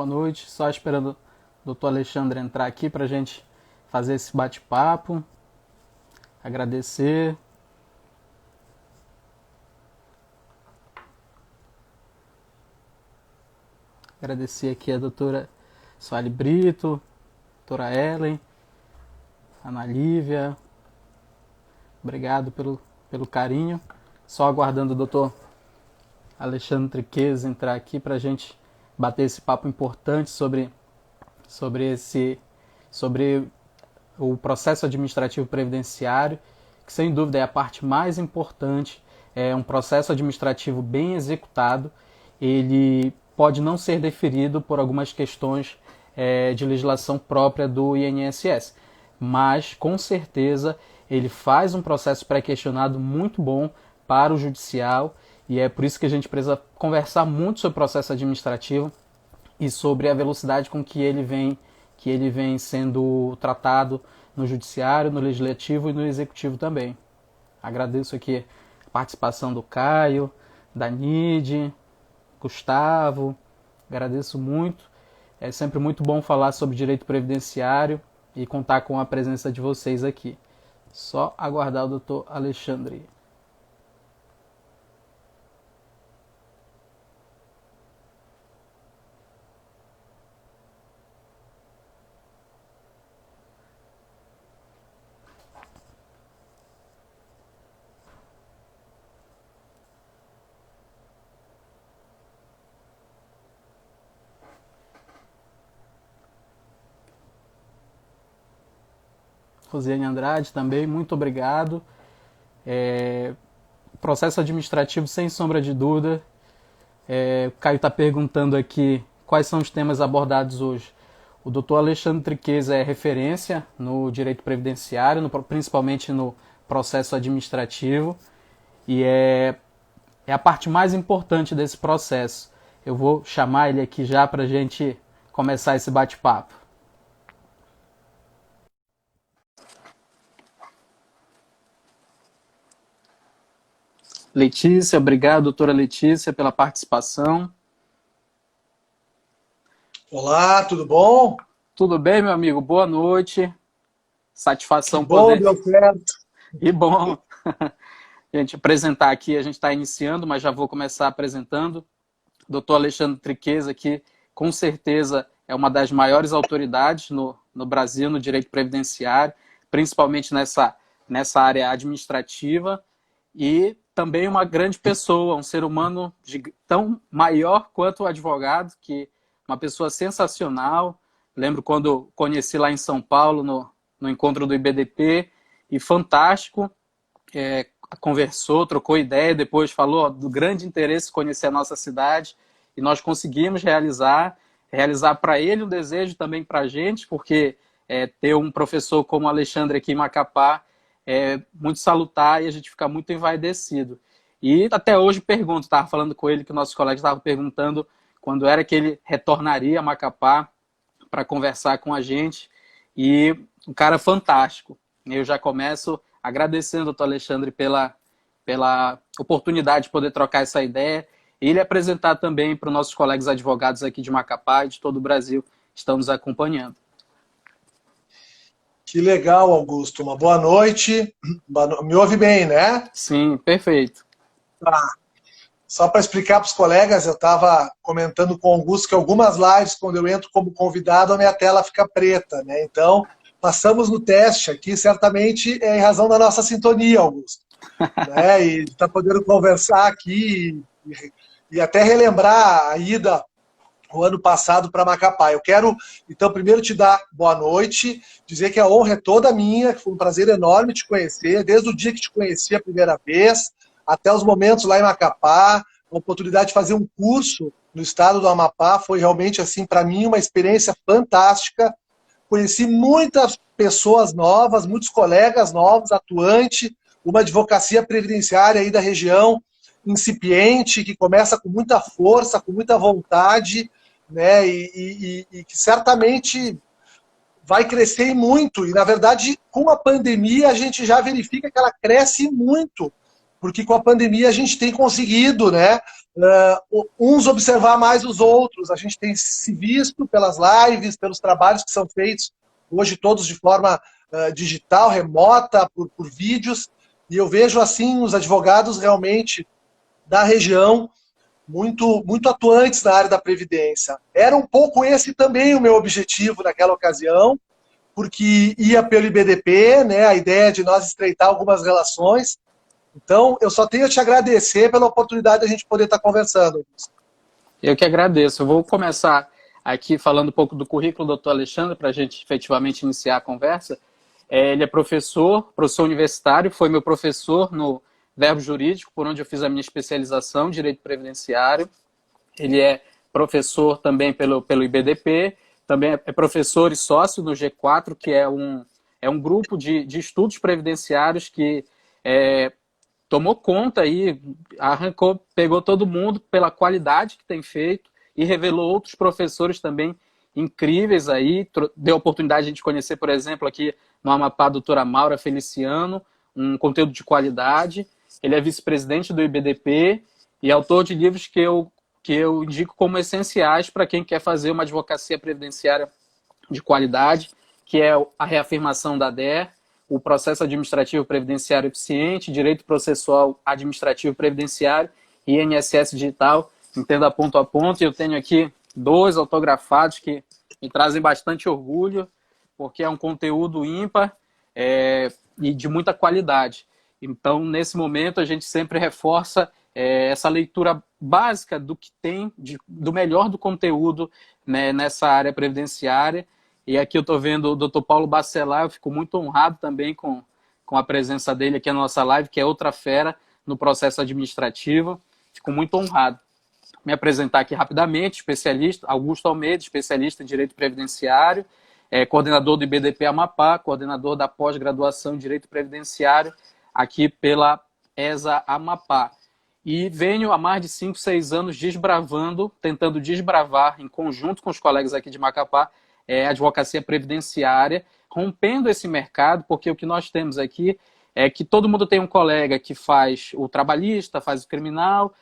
Boa noite. Só esperando o doutor Alexandre entrar aqui para a gente fazer esse bate-papo. Agradecer. Agradecer aqui a doutora Soale Brito, doutora Ellen, Ana Lívia. Obrigado pelo carinho. Só aguardando o doutor Alexandre Triqueza entrar aqui para a gente bater esse papo importante sobre o processo administrativo previdenciário, que sem dúvida é a parte mais importante. É um processo administrativo bem executado. Ele pode não ser deferido por algumas questões de legislação própria do INSS, mas com certeza ele faz um processo pré-questionado muito bom para o judicial, e é por isso que a gente precisa conversar muito sobre o processo administrativo e sobre a velocidade com que ele vem sendo tratado no judiciário, no legislativo e no executivo também. Agradeço aqui a participação do Caio, da Nide, Gustavo, agradeço muito. É sempre muito bom falar sobre direito previdenciário e contar com a presença de vocês aqui. Só aguardar o doutor Alexandre. Rosiane Andrade também, muito obrigado. Processo administrativo, sem sombra de dúvida. O Caio está perguntando aqui quais são os temas abordados hoje. O doutor Alexandre Triqueza é referência no direito previdenciário, principalmente no processo administrativo, e é a parte mais importante desse processo. Eu vou chamar ele aqui já para a gente começar esse bate-papo. Letícia, obrigado, doutora Letícia, pela participação. Olá, tudo bom? Tudo bem, meu amigo? Boa noite. Satisfação Que bom, poder. deu certo. E bom. Gente, apresentar aqui, a gente está iniciando, mas já vou começar apresentando. Doutor Alexandre Triqueza, que com certeza é uma das maiores autoridades no Brasil no direito previdenciário, principalmente nessa área administrativa, e também uma grande pessoa, um ser humano tão maior quanto o advogado, que uma pessoa sensacional. Lembro quando conheci lá em São Paulo, no encontro do IBDP, e fantástico. Conversou, trocou ideia, depois falou do grande interesse conhecer a nossa cidade, e nós conseguimos realizar para ele um desejo também para a gente, porque ter um professor como o Alexandre aqui em Macapá é muito salutar e a gente fica muito envaidecido. E até hoje pergunto, estava falando com ele que nossos colegas estavam perguntando quando era que ele retornaria a Macapá para conversar com a gente, e um cara fantástico. Eu já começo agradecendo, doutor Alexandre, pela oportunidade de poder trocar essa ideia e ele apresentar também para os nossos colegas advogados aqui de Macapá e de todo o Brasil que estão nos acompanhando. Que legal, Augusto. Uma boa noite. Me ouve bem, né? Sim, perfeito. Tá. Só para explicar para os colegas, eu estava comentando com o Augusto que algumas lives, quando eu entro como convidado, a minha tela fica preta, né? Então, passamos no teste aqui, certamente é em razão da nossa sintonia, Augusto. Né? E está podendo conversar aqui e até relembrar a ida o ano passado para Macapá. Eu quero, então, primeiro te dar boa noite, dizer que a honra é toda minha, que foi um prazer enorme te conhecer, desde o dia que te conheci a primeira vez, até os momentos lá em Macapá, a oportunidade de fazer um curso no estado do Amapá, foi realmente, assim, para mim, uma experiência fantástica. Conheci muitas pessoas novas, muitos colegas novos, atuantes, uma advocacia previdenciária aí da região, incipiente, que começa com muita força, com muita vontade, né, e que certamente vai crescer muito. E, na verdade, com a pandemia, a gente já verifica que ela cresce muito porque com a pandemia a gente tem conseguido, né, uns observar mais os outros, a gente tem se visto pelas lives, pelos trabalhos que são feitos, hoje todos de forma digital, remota, por vídeos, e eu vejo assim os advogados realmente da região muito atuantes na área da Previdência. Era um pouco esse também o meu objetivo naquela ocasião, porque ia pelo IBDP, né, a ideia de nós estreitar algumas relações. Então, eu só tenho a te agradecer pela oportunidade de a gente poder estar conversando. Eu que agradeço. Eu vou começar aqui falando um pouco do currículo do doutor Alexandre, para a gente efetivamente iniciar a conversa. Ele é professor universitário, foi meu professor no Verbo Jurídico, por onde eu fiz a minha especialização em Direito Previdenciário. Ele é professor também pelo IBDP, também é professor e sócio no G4, que é um grupo de estudos previdenciários que tomou conta aí, pegou todo mundo pela qualidade que tem feito e revelou outros professores também incríveis aí, deu a oportunidade de a gente conhecer, por exemplo, aqui no Amapá, a doutora Maura Feliciano, um conteúdo de qualidade. Ele é vice-presidente do IBDP e autor de livros que eu indico como essenciais para quem quer fazer uma advocacia previdenciária de qualidade, que é a reafirmação da DER, o processo administrativo previdenciário eficiente, direito processual administrativo previdenciário e INSS digital, entenda ponto a ponto. E eu tenho aqui 2 autografados que me trazem bastante orgulho, porque é um conteúdo ímpar e de muita qualidade. Então, nesse momento, a gente sempre reforça essa leitura básica do que tem, do melhor do conteúdo, né, nessa área previdenciária. E aqui eu estou vendo o Dr. Paulo Bacelar, eu fico muito honrado também com a presença dele aqui na nossa live, que é outra fera no processo administrativo. Fico muito honrado. Me apresentar aqui rapidamente, especialista, Augusto Almeida, especialista em Direito Previdenciário, coordenador do IBDP Amapá, coordenador da pós-graduação em Direito Previdenciário, aqui pela ESA Amapá. E venho há mais de 5, 6 anos tentando desbravar, em conjunto com os colegas aqui de Macapá, a advocacia previdenciária, rompendo esse mercado, porque o que nós temos aqui é que todo mundo tem um colega que faz o trabalhista, faz o criminal,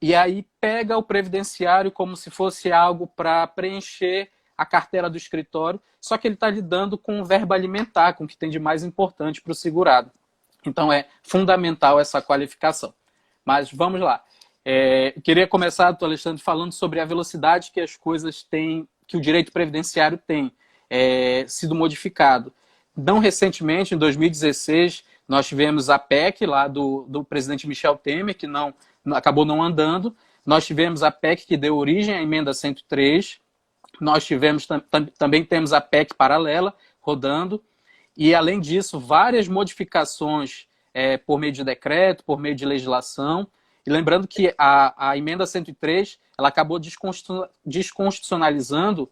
e aí pega o previdenciário como se fosse algo para preencher a carteira do escritório, só que ele está lidando com o verbo alimentar, com o que tem de mais importante para o segurado. Então é fundamental essa qualificação. Mas vamos lá. Queria começar, doutor Alexandre, falando sobre a velocidade que as coisas têm, que o direito previdenciário tem sido modificado. Não recentemente, em 2016, nós tivemos a PEC lá do presidente Michel Temer, que acabou não andando. Nós tivemos a PEC que deu origem à emenda 103. Nós tivemos também temos a PEC paralela rodando. E, além disso, várias modificações por meio de decreto, por meio de legislação. E lembrando que a emenda 103 ela acabou desconstitucionalizando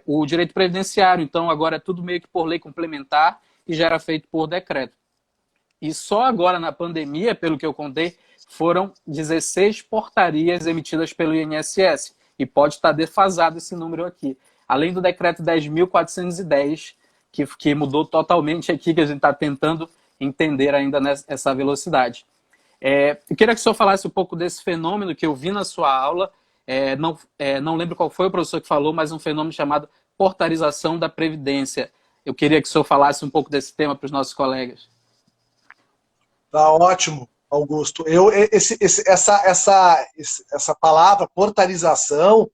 o direito previdenciário. Então, agora é tudo meio que por lei complementar e já era feito por decreto. E só agora, na pandemia, pelo que eu contei, foram 16 portarias emitidas pelo INSS. E pode estar defasado esse número aqui. Além do decreto 10.410, que mudou totalmente aqui, que a gente está tentando entender ainda nessa velocidade. Eu queria que o senhor falasse um pouco desse fenômeno que eu vi na sua aula. Não lembro qual foi o professor que falou, mas um fenômeno chamado portarização da Previdência. Eu queria que o senhor falasse um pouco desse tema para os nossos colegas. Tá ótimo, Augusto. Essa palavra, portarização,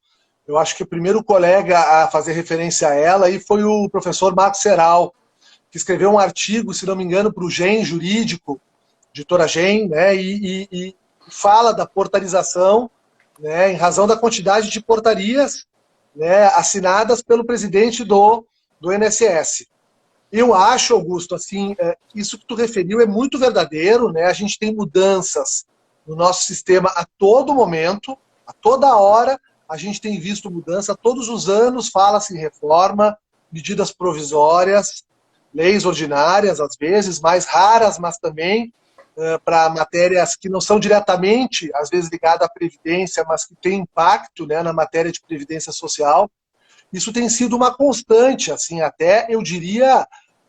eu acho que o primeiro colega a fazer referência a ela aí foi o professor Marcos Serral, que escreveu um artigo, se não me engano, para o GEM Jurídico, editora GEM, né, e fala da portarização, né, em razão da quantidade de portarias, né, assinadas pelo presidente do INSS. Eu acho, Augusto, assim, isso que tu referiu é muito verdadeiro, né? A gente tem mudanças no nosso sistema a todo momento, a toda hora a gente tem visto mudança, todos os anos fala-se em reforma, medidas provisórias, leis ordinárias, às vezes, mais raras, mas também para matérias que não são diretamente, às vezes, ligadas à Previdência, mas que têm impacto, né, na matéria de Previdência Social. Isso tem sido uma constante, assim, até, eu diria,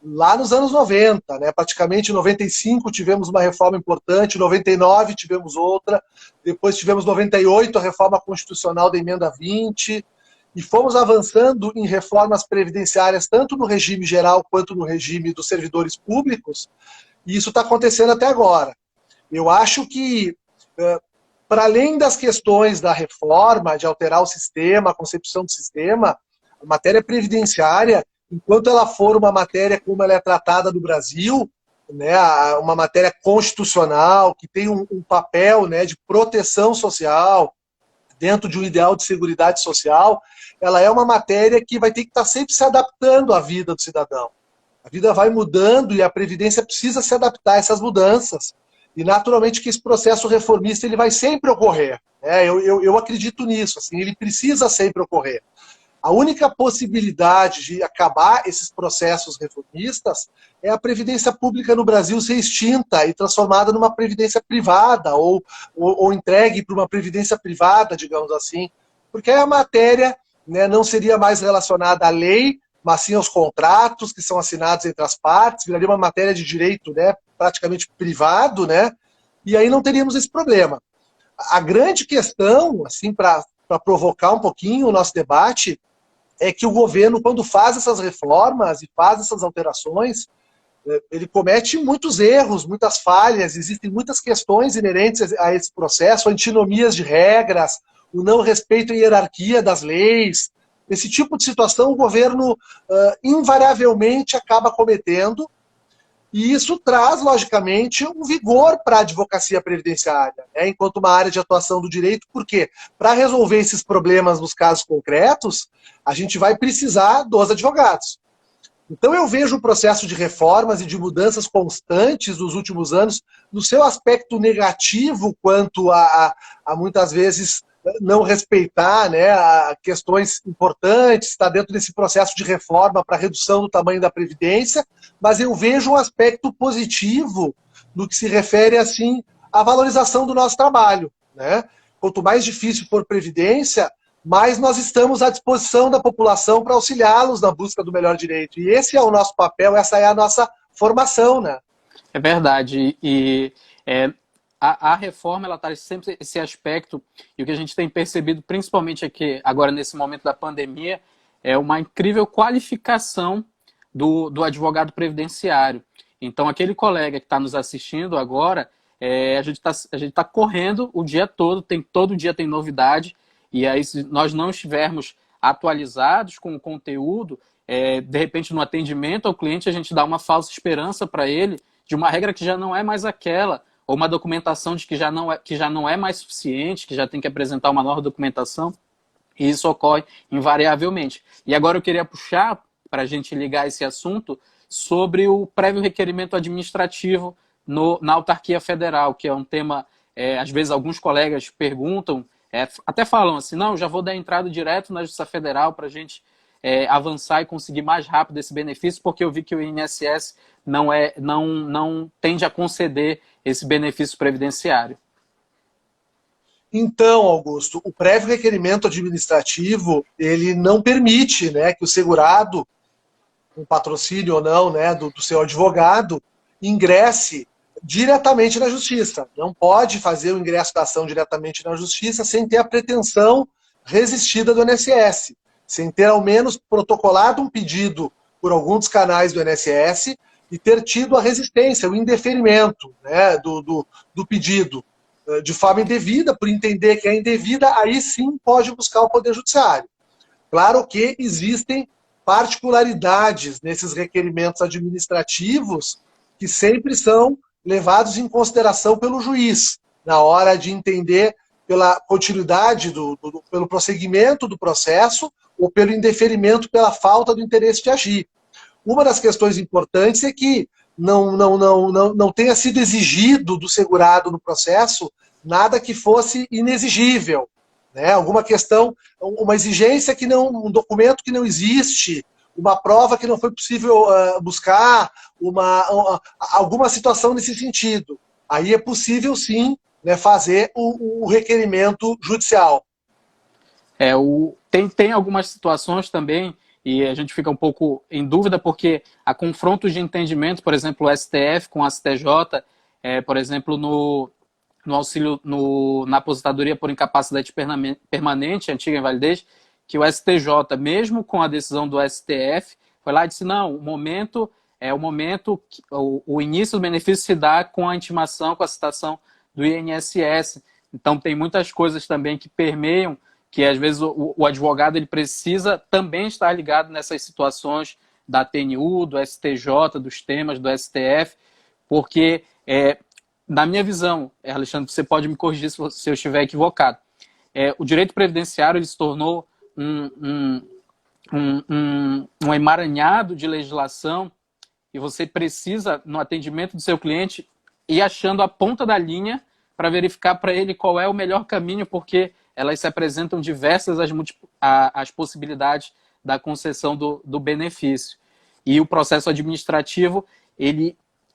lá nos anos 90, né? Praticamente em 95 tivemos uma reforma importante, em 99 tivemos outra, depois tivemos 98 a reforma constitucional da emenda 20, e fomos avançando em reformas previdenciárias tanto no regime geral quanto no regime dos servidores públicos, e isso está acontecendo até agora. Eu acho que, para além das questões da reforma, de alterar o sistema, a concepção do sistema, a matéria previdenciária, enquanto ela for uma matéria como ela é tratada no Brasil, né, uma matéria constitucional, que tem um papel, né, de proteção social, dentro de um ideal de seguridade social, ela é uma matéria que vai ter que estar sempre se adaptando à vida do cidadão. A vida vai mudando e a Previdência precisa se adaptar a essas mudanças. E, naturalmente, que esse processo reformista ele vai sempre ocorrer. Eu acredito nisso. Assim, ele precisa sempre ocorrer. A única possibilidade de acabar esses processos reformistas é a previdência pública no Brasil ser extinta e transformada numa previdência privada ou entregue para uma previdência privada, digamos assim, porque a matéria, né, não seria mais relacionada à lei, mas sim aos contratos que são assinados entre as partes, viraria uma matéria de direito, né, praticamente privado, né, e aí não teríamos esse problema. A grande questão, assim, para provocar um pouquinho o nosso debate, é que o governo, quando faz essas reformas e faz essas alterações, ele comete muitos erros, muitas falhas, existem muitas questões inerentes a esse processo, antinomias de regras, o não respeito à hierarquia das leis. Esse tipo de situação o governo invariavelmente acaba cometendo, e isso traz, logicamente, um vigor para a advocacia previdenciária, né, enquanto uma área de atuação do direito, porque para resolver esses problemas nos casos concretos, a gente vai precisar dos advogados. Então eu vejo o processo de reformas e de mudanças constantes nos últimos anos, no seu aspecto negativo quanto a muitas vezes não respeitar, né, a questões importantes, está dentro desse processo de reforma para redução do tamanho da Previdência, mas eu vejo um aspecto positivo no que se refere assim à valorização do nosso trabalho, né? Quanto mais difícil for Previdência, mais nós estamos à disposição da população para auxiliá-los na busca do melhor direito. E esse é o nosso papel, essa é a nossa formação, né? É verdade. A reforma ela traz sempre esse aspecto, e o que a gente tem percebido, principalmente aqui, agora nesse momento da pandemia, é uma incrível qualificação do advogado previdenciário. Então, aquele colega que está nos assistindo agora, a gente tá correndo o dia todo, todo dia tem novidade, e aí se nós não estivermos atualizados com o conteúdo, de repente no atendimento ao cliente a gente dá uma falsa esperança para ele de uma regra que já não é mais aquela, ou uma documentação de que já não é mais suficiente, que já tem que apresentar uma nova documentação, e isso ocorre invariavelmente. E agora eu queria puxar, para a gente ligar esse assunto, sobre o prévio requerimento administrativo na autarquia federal, que é um tema, às vezes alguns colegas perguntam, até falam assim, não, já vou dar entrada direto na Justiça Federal para a gente avançar e conseguir mais rápido esse benefício, porque eu vi que o INSS não tende a conceder esse benefício previdenciário. Então, Augusto, o prévio requerimento administrativo, ele não permite, né, que o segurado, com patrocínio ou não, né, do seu advogado, ingresse diretamente na justiça. Não pode fazer o ingresso da ação diretamente na justiça sem ter a pretensão resistida do INSS, sem ter ao menos protocolado um pedido por algum dos canais do INSS e ter tido a resistência, o indeferimento, né, do pedido de forma indevida, por entender que é indevida, aí sim pode buscar o Poder Judiciário. Claro que existem particularidades nesses requerimentos administrativos que sempre são levados em consideração pelo juiz, na hora de entender pela continuidade, pelo prosseguimento do processo ou pelo indeferimento pela falta do interesse de agir. Uma das questões importantes é que não tenha sido exigido do segurado no processo nada que fosse inexigível, né? Alguma questão, uma exigência um documento que não existe, uma prova que não foi possível buscar, alguma situação nesse sentido. Aí é possível sim, né, fazer o requerimento judicial. Tem algumas situações também e a gente fica um pouco em dúvida porque há confrontos de entendimento, por exemplo, o STF com a STJ, por exemplo, no auxílio na aposentadoria por incapacidade permanente, antiga invalidez, que o STJ, mesmo com a decisão do STF, foi lá e disse, não, o início do benefício se dá com a intimação, com a citação do INSS. Então tem muitas coisas também que permeiam, que às vezes o advogado ele precisa também estar ligado nessas situações da TNU, do STJ, dos temas do STF, porque, na minha visão, Alexandre, você pode me corrigir se eu estiver equivocado, o direito previdenciário ele se tornou um emaranhado de legislação e você precisa, no atendimento do seu cliente, ir achando a ponta da linha para verificar para ele qual é o melhor caminho, porque elas se apresentam diversas as possibilidades da concessão do benefício. E o processo administrativo,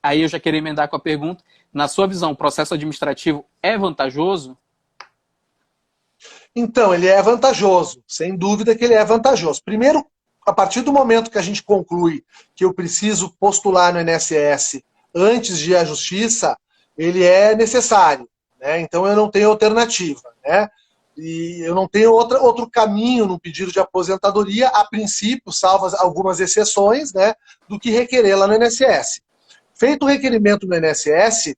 aí eu já queria emendar com a pergunta, na sua visão, o processo administrativo é vantajoso? Então, ele é vantajoso, sem dúvida que ele é vantajoso. Primeiro, a partir do momento que a gente conclui que eu preciso postular no INSS antes de ir à justiça, ele é necessário, né? Então eu não tenho alternativa, né? E eu não tenho outro caminho no pedido de aposentadoria, a princípio, salvo algumas exceções, né, do que requerer lá no INSS. Feito o requerimento no INSS,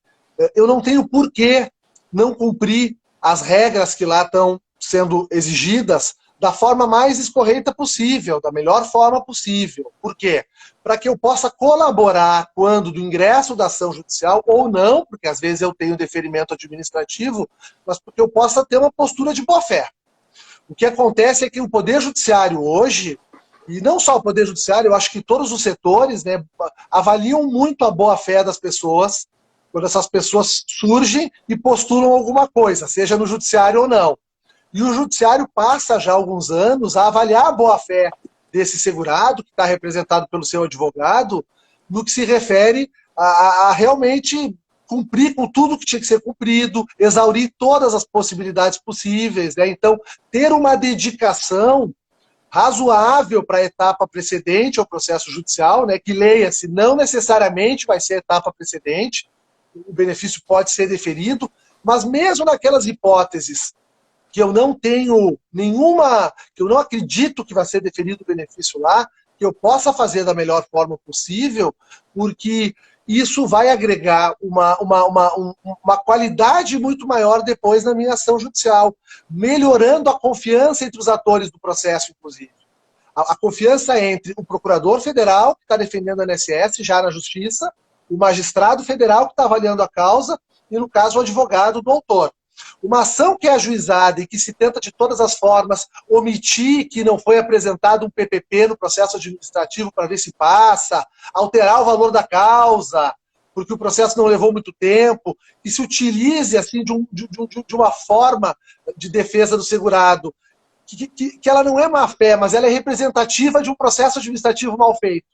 eu não tenho por que não cumprir as regras que lá estão sendo exigidas da forma mais escorreita possível, da melhor forma possível. Por quê? Para que eu possa colaborar quando do ingresso da ação judicial, ou não, porque às vezes eu tenho deferimento administrativo, mas porque eu possa ter uma postura de boa-fé. O que acontece é que o Poder Judiciário hoje, e não só o Poder Judiciário, eu acho que todos os setores, né, avaliam muito a boa-fé das pessoas, quando essas pessoas surgem e postulam alguma coisa, seja no Judiciário ou não. E o Judiciário passa já há alguns anos a avaliar a boa-fé desse segurado, que está representado pelo seu advogado, no que se refere a realmente cumprir com tudo que tinha que ser cumprido, exaurir todas as possibilidades possíveis, né? Então, ter uma dedicação razoável para a etapa precedente ao processo judicial, né? Que leia-se, não necessariamente vai ser a etapa precedente, o benefício pode ser deferido, mas mesmo naquelas hipóteses que eu não tenho que eu não acredito que vai ser deferido o benefício lá, que eu possa fazer da melhor forma possível, porque isso vai agregar uma qualidade muito maior depois na minha ação judicial, melhorando a confiança entre os atores do processo, inclusive. A confiança entre o procurador federal, que está defendendo a INSS já na justiça, o magistrado federal que está avaliando a causa, e no caso o advogado do autor. Uma ação que é ajuizada e que se tenta de todas as formas omitir que não foi apresentado um PPP no processo administrativo para ver se passa, alterar o valor da causa, porque o processo não levou muito tempo, e se utilize assim, de uma forma de defesa do segurado, que ela não é má-fé, mas ela é representativa de um processo administrativo mal feito.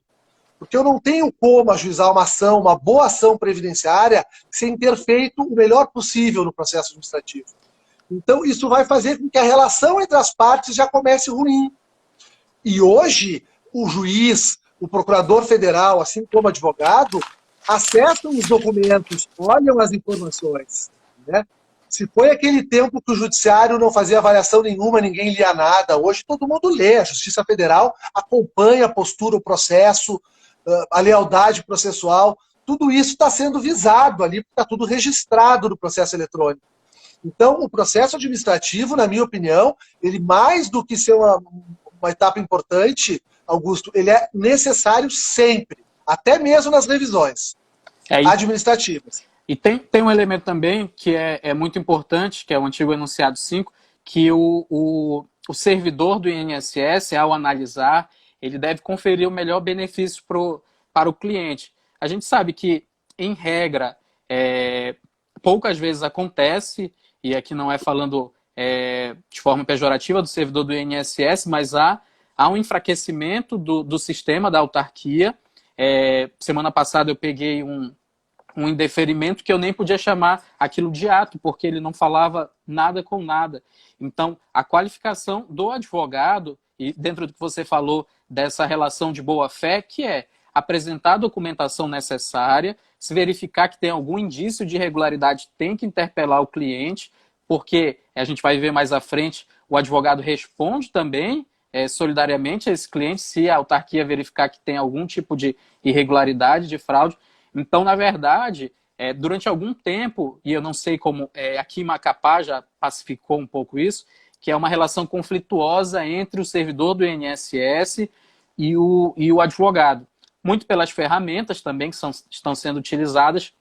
Porque eu não tenho como ajuizar uma ação, uma boa ação previdenciária, sem ter feito o melhor possível no processo administrativo. Então, isso vai fazer com que a relação entre as partes já comece ruim. E hoje, o juiz, o procurador federal, assim como o advogado, acessam os documentos, olham as informações, né? Se foi aquele tempo que o judiciário não fazia avaliação nenhuma, ninguém lia nada, hoje todo mundo lê, a Justiça Federal acompanha a postura, o processo, a lealdade processual, tudo isso está sendo visado ali, porque está tudo registrado no processo eletrônico. Então, o processo administrativo, na minha opinião, ele mais do que ser uma etapa importante, Augusto, ele é necessário sempre, até mesmo nas revisões administrativas. E tem um elemento também que é muito importante, que é o antigo enunciado 5, que o servidor do INSS, ao analisar, ele deve conferir o melhor benefício para o cliente. A gente sabe que, em regra, poucas vezes acontece, e aqui não é falando de forma pejorativa do servidor do INSS, mas há um enfraquecimento do sistema da autarquia. Semana passada eu peguei um indeferimento que eu nem podia chamar aquilo de ato, porque ele não falava nada com nada. Então, a qualificação do advogado, e dentro do que você falou dessa relação de boa-fé, que é apresentar a documentação necessária, se verificar que tem algum indício de irregularidade, tem que interpelar o cliente, porque a gente vai ver mais à frente, o advogado responde também solidariamente a esse cliente se a autarquia verificar que tem algum tipo de irregularidade, de fraude. Então, na verdade, durante algum tempo, e eu não sei como aqui em Macapá já pacificou um pouco isso, que é uma relação conflituosa entre o servidor do INSS e o advogado. Muito pelas ferramentas também que estão sendo utilizadas,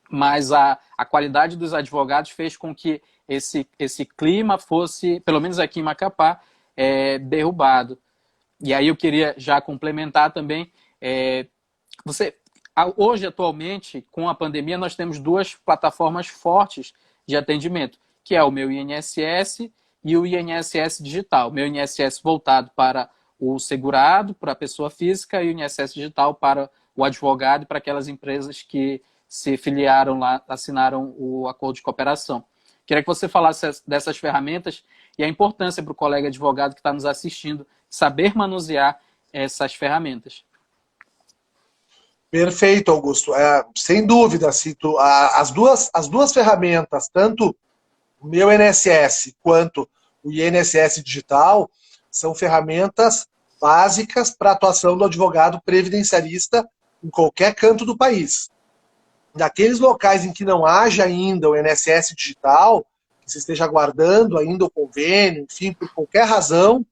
mas a qualidade dos advogados fez com que esse clima fosse, pelo menos aqui em Macapá, derrubado. E aí eu queria já complementar também, hoje, atualmente, com a pandemia, nós temos duas plataformas fortes de atendimento, que é o Meu INSS e o INSS Digital. Meu INSS voltado para o segurado, para a pessoa física, e o INSS Digital para o advogado e para aquelas empresas que se filiaram lá, assinaram o acordo de cooperação. Queria que você falasse dessas ferramentas e a importância para o colega advogado que está nos assistindo saber manusear essas ferramentas. Perfeito, Augusto. Sem dúvida, as duas ferramentas, tanto o Meu INSS quanto o INSS Digital, são ferramentas básicas para a atuação do advogado previdenciarista em qualquer canto do país. Naqueles locais em que não haja ainda o INSS Digital, que se esteja aguardando ainda o convênio, enfim, por qualquer razão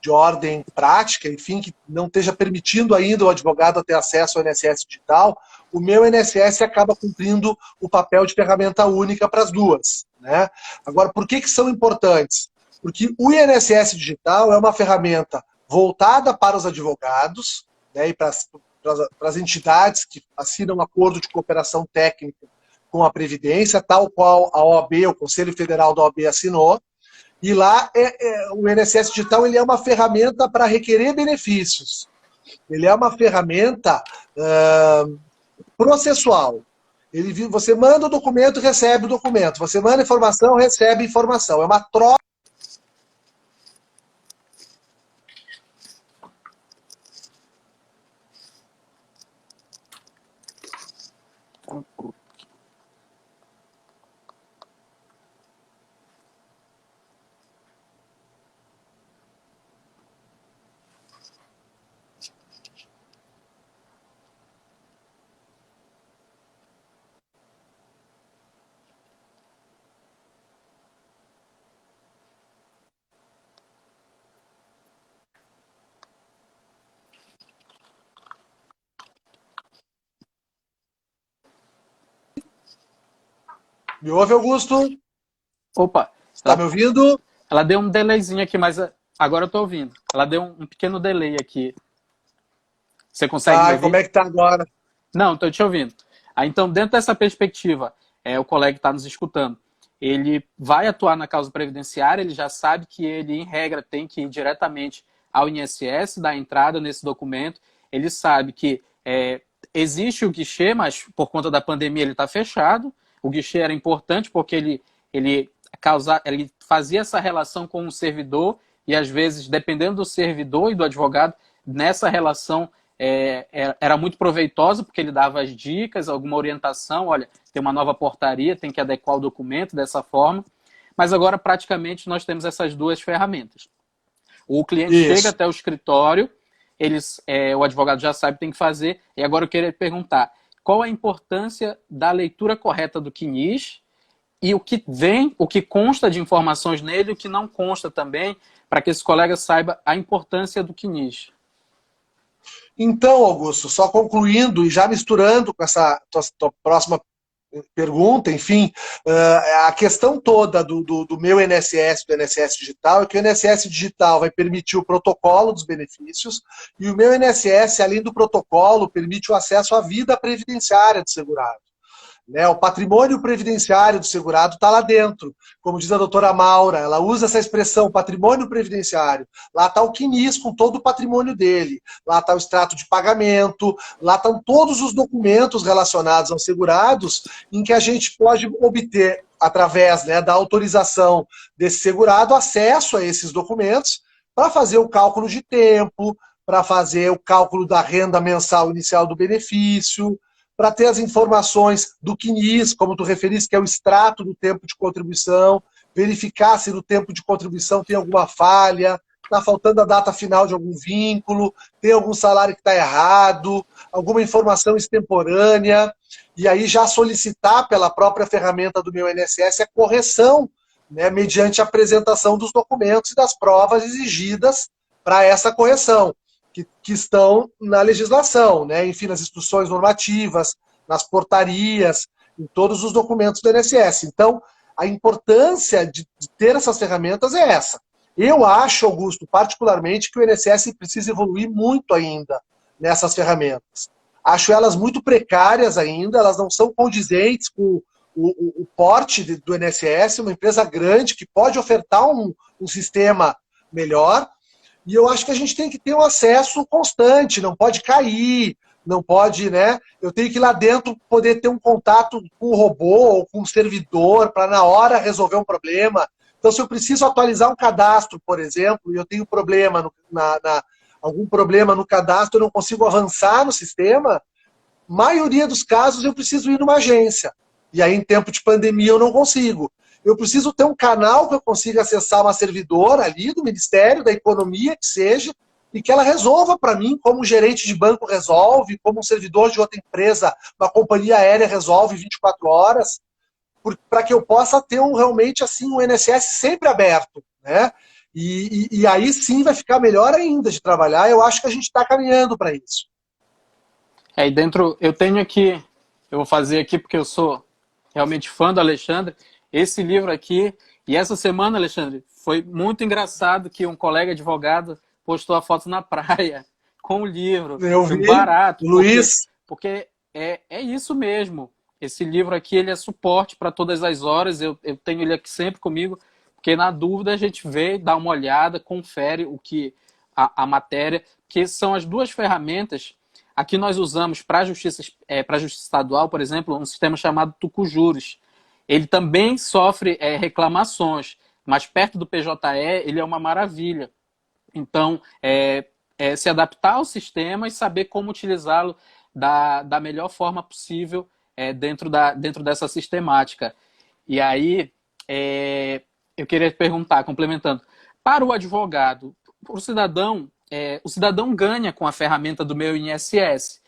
de ordem prática, enfim, que não esteja permitindo ainda o advogado ter acesso ao INSS Digital, o Meu INSS acaba cumprindo o papel de ferramenta única para as duas, né? Agora, por que são importantes? Porque o INSS Digital é uma ferramenta voltada para os advogados, né, e para as entidades que assinam um acordo de cooperação técnica com a Previdência, tal qual a OAB, o Conselho Federal da OAB assinou. E lá, o INSS Digital ele é uma ferramenta para requerer benefícios. Ele é uma ferramenta processual. Você manda o documento, recebe o documento. Você manda informação, recebe informação. É uma troca. Me ouve, Augusto? Opa! Está me ouvindo? Ela deu um delayzinho aqui, mas agora eu estou ouvindo. Ela deu um pequeno delay aqui. Você consegue me ouvir? Como é que está agora? Não, estou te ouvindo. Então, dentro dessa perspectiva, o colega que está nos escutando, ele vai atuar na causa previdenciária, ele já sabe que ele, em regra, tem que ir diretamente ao INSS, dar entrada nesse documento. Ele sabe que existe o guichê, mas por conta da pandemia ele está fechado. O guichê era importante porque ele fazia essa relação com o servidor e, às vezes, dependendo do servidor e do advogado, nessa relação era muito proveitosa, porque ele dava as dicas, alguma orientação, olha, tem uma nova portaria, tem que adequar o documento dessa forma. Mas agora, praticamente, nós temos essas duas ferramentas. O cliente chega até o escritório, o advogado já sabe o que tem que fazer, e agora eu queria perguntar, qual a importância da leitura correta do CNIS e o que consta de informações nele e o que não consta também, para que esse colega saiba a importância do CNIS. Então, Augusto, só concluindo e já misturando com essa tua próxima pergunta, enfim, a questão toda do meu INSS, do INSS Digital, é que o INSS Digital vai permitir o protocolo dos benefícios e o meu INSS, além do protocolo, permite o acesso à vida previdenciária do segurado. O patrimônio previdenciário do segurado está lá dentro. Como diz a doutora Maura, ela usa essa expressão, patrimônio previdenciário. Lá está o CNIS com todo o patrimônio dele. Lá está o extrato de pagamento, lá estão todos os documentos relacionados aos segurados em que a gente pode obter, através da autorização desse segurado, acesso a esses documentos para fazer o cálculo de tempo, para fazer o cálculo da renda mensal inicial do benefício, para ter as informações do CNIS, como tu referiste, que é o extrato do tempo de contribuição, verificar se no tempo de contribuição tem alguma falha, está faltando a data final de algum vínculo, tem algum salário que está errado, alguma informação extemporânea, e aí já solicitar pela própria ferramenta do meu INSS a correção, né, mediante a apresentação dos documentos e das provas exigidas para essa correção, que estão na legislação, né, enfim, nas instruções normativas, nas portarias, em todos os documentos do INSS. Então, a importância de ter essas ferramentas é essa. Eu acho, Augusto, particularmente, que o INSS precisa evoluir muito ainda nessas ferramentas. Acho elas muito precárias ainda, elas não são condizentes com o porte do INSS, uma empresa grande que pode ofertar um sistema melhor, e eu acho que a gente tem que ter um acesso constante, não pode cair, não pode, né? Eu tenho que ir lá dentro poder ter um contato com o robô ou com o servidor para na hora resolver um problema. Então, se eu preciso atualizar um cadastro, por exemplo, e eu tenho problema algum problema no cadastro, eu não consigo avançar no sistema, maioria dos casos eu preciso ir numa agência. E aí, em tempo de pandemia, eu não consigo. Eu preciso ter um canal que eu consiga acessar uma servidora ali do Ministério da Economia, que seja, e que ela resolva para mim, como um gerente de banco resolve, como um servidor de outra empresa, uma companhia aérea resolve 24 horas, para que eu possa ter realmente assim, um INSS sempre aberto, né? E aí sim vai ficar melhor ainda de trabalhar. Eu acho que a gente está caminhando para isso. E dentro, eu tenho aqui, eu vou fazer aqui porque eu sou realmente fã do Alexandre, esse livro aqui, e essa semana, Alexandre, foi muito engraçado que um colega advogado postou a foto na praia com o livro. Eu vi, barato. Luiz. Porque é isso mesmo. Esse livro aqui, ele é suporte para todas as horas, eu tenho ele aqui sempre comigo, porque na dúvida a gente vê, dá uma olhada, confere o que a matéria, que são as duas ferramentas. Aqui nós usamos para a justiça estadual, por exemplo, um sistema chamado Tucujuros. Ele também sofre reclamações, mas perto do PJE ele é uma maravilha. Então, se adaptar ao sistema e saber como utilizá-lo da melhor forma possível dentro dessa sistemática. E aí, eu queria perguntar, complementando, para o advogado, para o cidadão ganha com a ferramenta do meu INSS,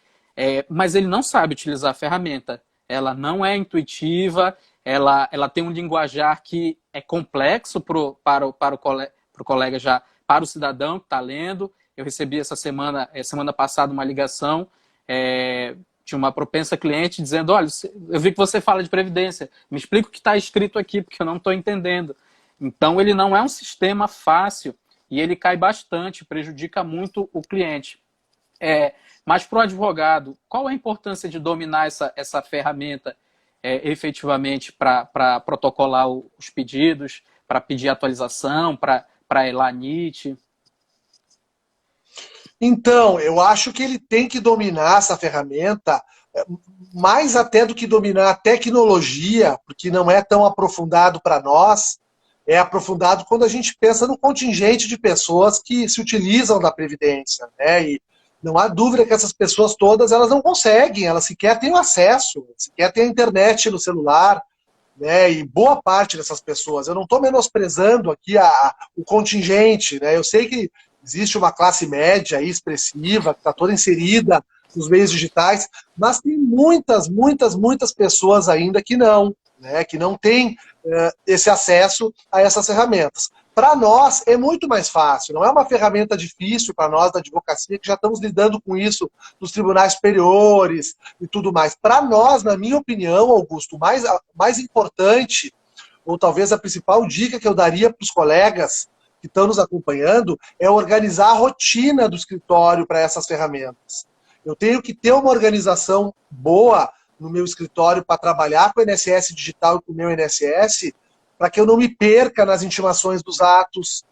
mas ele não sabe utilizar a ferramenta. Ela não é intuitiva, ela tem um linguajar que é complexo para o colega já, para o cidadão que está lendo. Eu recebi essa semana passada uma ligação de uma propensa cliente dizendo, olha, eu vi que você fala de previdência, me explica o que está escrito aqui, porque eu não estou entendendo. Então, ele não é um sistema fácil e ele cai bastante, prejudica muito o cliente. Mas para o advogado, qual a importância de dominar essa ferramenta efetivamente para protocolar os pedidos, para pedir atualização, para ELANIT? Então, eu acho que ele tem que dominar essa ferramenta, mais até do que dominar a tecnologia, porque não é tão aprofundado para nós, é aprofundado quando a gente pensa no contingente de pessoas que se utilizam da Previdência, né? E não há dúvida que essas pessoas todas, elas não conseguem, elas sequer têm acesso, sequer têm a internet no celular, né? E boa parte dessas pessoas, eu não estou menosprezando aqui o contingente, né? Eu sei que existe uma classe média aí expressiva, que está toda inserida nos meios digitais, mas tem muitas pessoas ainda que não, né, que não têm esse acesso a essas ferramentas. Para nós é muito mais fácil, não é uma ferramenta difícil para nós da advocacia, que já estamos lidando com isso nos tribunais superiores e tudo mais. Para nós, na minha opinião, Augusto, mais importante, ou talvez a principal dica que eu daria para os colegas que estão nos acompanhando, é organizar a rotina do escritório para essas ferramentas. Eu tenho que ter uma organização boa no meu escritório para trabalhar com o INSS digital e com o meu INSS, para que eu não me perca nas intimações dos atos,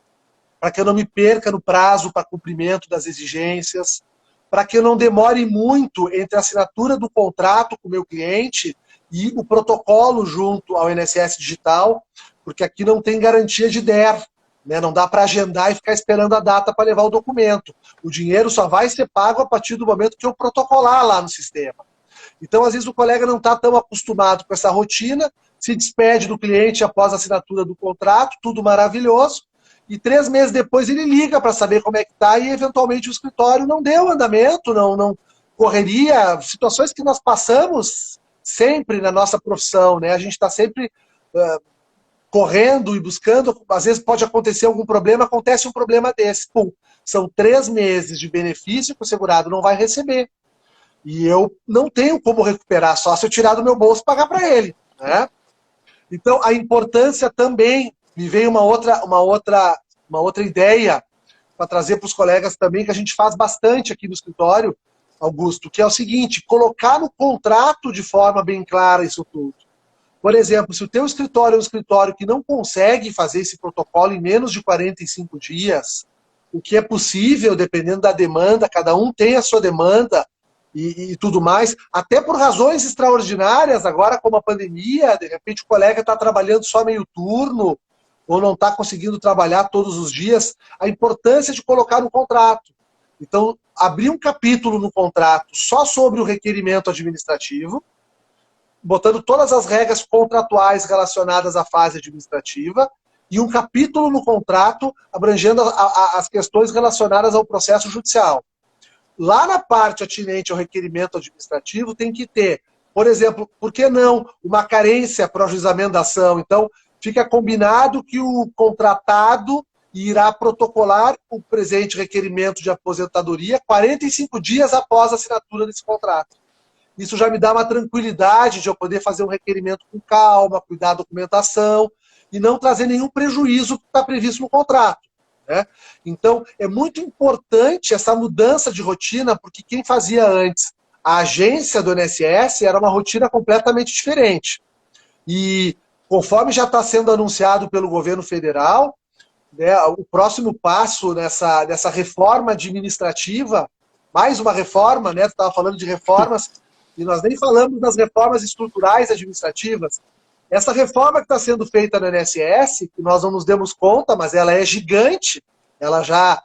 para que eu não me perca no prazo para cumprimento das exigências, para que eu não demore muito entre a assinatura do contrato com o meu cliente e o protocolo junto ao INSS digital, porque aqui não tem garantia de DER. né? Não dá para agendar e ficar esperando a data para levar o documento. O dinheiro só vai ser pago a partir do momento que eu protocolar lá no sistema. Então, às vezes, o colega não está tão acostumado com essa rotina, se despede do cliente após a assinatura do contrato, tudo maravilhoso, e 3 meses depois ele liga para saber como é que está e, eventualmente, o escritório não deu andamento, não correria, situações que nós passamos sempre na nossa profissão, né? A gente está sempre correndo e buscando, às vezes pode acontecer algum problema, acontece um problema desse, pum, são 3 meses de benefício que o segurado não vai receber. E eu não tenho como recuperar, só se eu tirar do meu bolso e pagar para ele, né? Então, a importância também, me veio uma outra ideia para trazer para os colegas também, que a gente faz bastante aqui no escritório, Augusto, que é o seguinte, colocar no contrato de forma bem clara isso tudo. Por exemplo, se o teu escritório é um escritório que não consegue fazer esse protocolo em menos de 45 dias, o que é possível, dependendo da demanda, cada um tem a sua demanda, e tudo mais, até por razões extraordinárias, agora como a pandemia, de repente o colega está trabalhando só meio turno, ou não está conseguindo trabalhar todos os dias, a importância de colocar no contrato. Então, abrir um capítulo no contrato só sobre o requerimento administrativo, botando todas as regras contratuais relacionadas à fase administrativa, e um capítulo no contrato abrangendo as questões relacionadas ao processo judicial. Lá na parte atinente ao requerimento administrativo tem que ter, por exemplo, por que não uma carência para o ajuizamento da ação? Então, fica combinado que o contratado irá protocolar o presente requerimento de aposentadoria 45 dias após a assinatura desse contrato. Isso já me dá uma tranquilidade de eu poder fazer um requerimento com calma, cuidar da documentação e não trazer nenhum prejuízo que está previsto no contrato. Né? Então, é muito importante essa mudança de rotina, porque quem fazia antes a agência do INSS era uma rotina completamente diferente. E conforme já está sendo anunciado pelo governo federal, né, o próximo passo nessa reforma administrativa, mais uma reforma, né, tu estava falando de reformas, e nós nem falamos das reformas estruturais administrativas. Essa reforma que está sendo feita no INSS, que nós não nos demos conta, mas ela é gigante, ela já,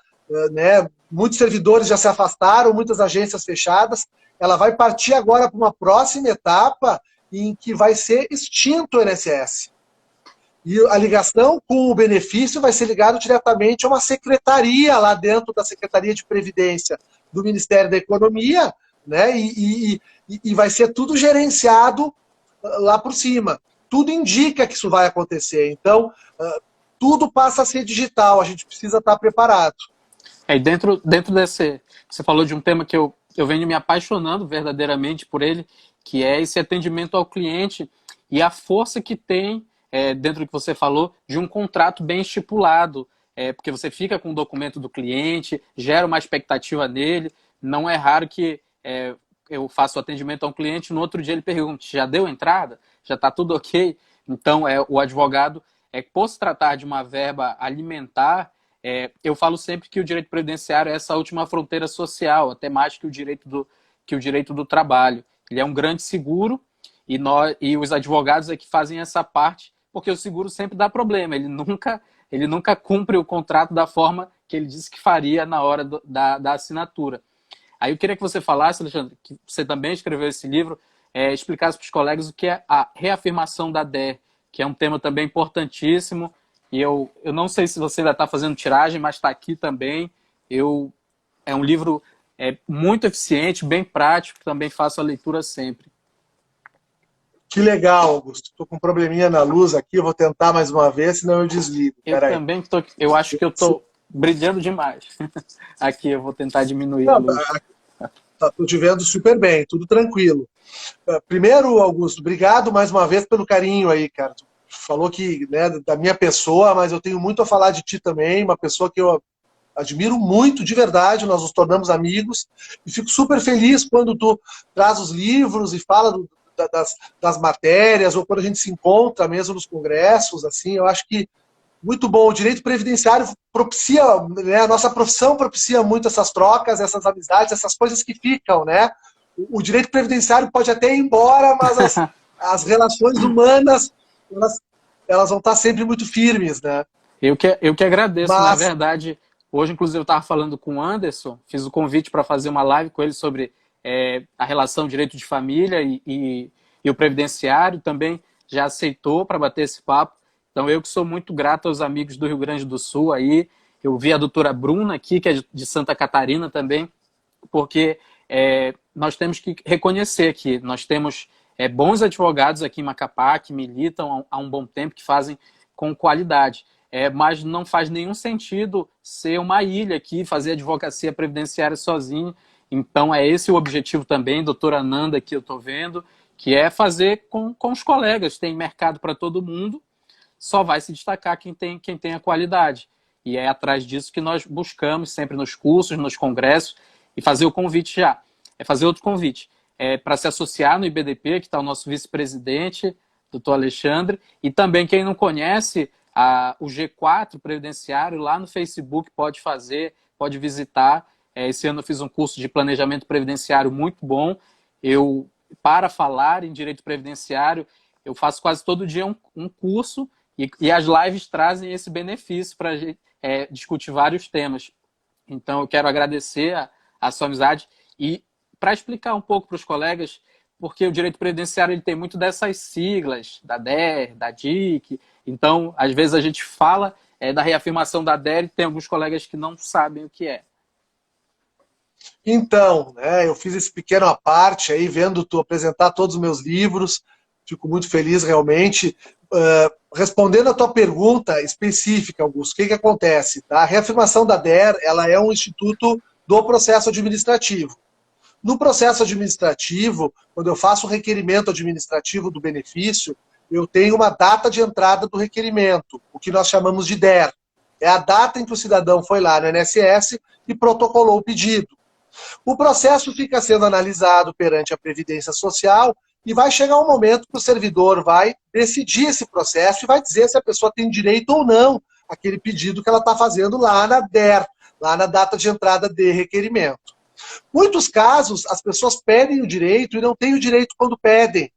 né, muitos servidores já se afastaram, muitas agências fechadas, ela vai partir agora para uma próxima etapa em que vai ser extinto o INSS. E a ligação com o benefício vai ser ligado diretamente a uma secretaria lá dentro da Secretaria de Previdência do Ministério da Economia, né, e vai ser tudo gerenciado lá por cima. Tudo indica que isso vai acontecer. Então, tudo passa a ser digital. A gente precisa estar preparado. E dentro desse... Você falou de um tema que eu venho me apaixonando verdadeiramente por ele, que é esse atendimento ao cliente e a força que tem, dentro do que você falou, de um contrato bem estipulado. Porque você fica com o documento do cliente, gera uma expectativa nele. Não é raro que eu faço o atendimento a um cliente, no outro dia ele pergunta, já deu entrada? Já está tudo ok? Então, o advogado, por se tratar de uma verba alimentar, eu falo sempre que o direito previdenciário é essa última fronteira social, até mais que o direito do trabalho. Ele é um grande seguro e os advogados é que fazem essa parte, porque o seguro sempre dá problema. Ele nunca cumpre o contrato da forma que ele disse que faria na hora da assinatura. Aí eu queria que você falasse, Alexandre, que você também escreveu esse livro, explicasse para os colegas o que é a reafirmação da DER, que é um tema também importantíssimo, e eu não sei se você ainda está fazendo tiragem, mas está aqui também. É um livro muito eficiente, bem prático, também faço a leitura sempre. Que legal, Augusto. Estou com um probleminha na luz aqui, eu vou tentar mais uma vez, senão eu desligo. Também estou... Eu acho que eu estou brilhando demais. Aqui, eu vou tentar diminuir a luz. Estou te vendo super bem, tudo tranquilo. Primeiro, Augusto, obrigado mais uma vez pelo carinho aí, cara. Tu falou que, né, da minha pessoa, mas eu tenho muito a falar de ti também, uma pessoa que eu admiro muito, de verdade, nós nos tornamos amigos, e fico super feliz quando tu traz os livros e fala das matérias, ou quando a gente se encontra mesmo nos congressos, assim, eu acho que muito bom. O direito previdenciário propicia, né, a nossa profissão propicia muito essas trocas, essas amizades, essas coisas que ficam, né? O direito previdenciário pode até ir embora, mas as relações humanas, elas vão estar sempre muito firmes, né? Eu que agradeço, na Mas, verdade, hoje, inclusive, eu estava falando com o Anderson, fiz o convite para fazer uma live com ele sobre a relação direito de família e o previdenciário, também já aceitou para bater esse papo. Então, eu que sou muito grato aos amigos do Rio Grande do Sul aí, eu vi a doutora Bruna aqui, que é de Santa Catarina também, porque nós temos que reconhecer que nós temos bons advogados aqui em Macapá, que militam há um bom tempo, que fazem com qualidade. Mas não faz nenhum sentido ser uma ilha aqui, fazer advocacia previdenciária sozinho. Então, é esse o objetivo também, doutora Nanda, que eu estou vendo, que é fazer com os colegas. Tem mercado para todo mundo, só vai se destacar quem tem a qualidade. E é atrás disso que nós buscamos sempre nos cursos, nos congressos, e fazer o convite já. Fazer outro convite. Para se associar no IBDP, que está o nosso vice-presidente, doutor Alexandre, e também quem não conhece o G4 Previdenciário, lá no Facebook pode fazer, pode visitar. Esse ano eu fiz um curso de planejamento previdenciário muito bom. Para falar em direito previdenciário, eu faço quase todo dia um curso e as lives trazem esse benefício para a gente discutir vários temas. Então, eu quero agradecer a sua amizade e para explicar um pouco para os colegas, porque o direito previdenciário ele tem muito dessas siglas, da DER, da DIC. Então, às vezes a gente fala da reafirmação da DER e tem alguns colegas que não sabem o que é. então, né, eu fiz esse pequeno à parte aí, vendo tu apresentar todos os meus livros, fico muito feliz realmente. Respondendo a tua pergunta específica, Augusto, o que acontece? Tá? A reafirmação da DER ela é um instituto do processo administrativo. No processo administrativo, quando eu faço o requerimento administrativo do benefício, eu tenho uma data de entrada do requerimento, o que nós chamamos de DER. É a data em que o cidadão foi lá no INSS e protocolou o pedido. O processo fica sendo analisado perante a Previdência Social e vai chegar um momento que o servidor vai decidir esse processo e vai dizer se a pessoa tem direito ou não àquele pedido que ela está fazendo lá na DER, lá na data de entrada de requerimento. Muitos casos, as pessoas pedem o direito e não têm o direito quando pedem,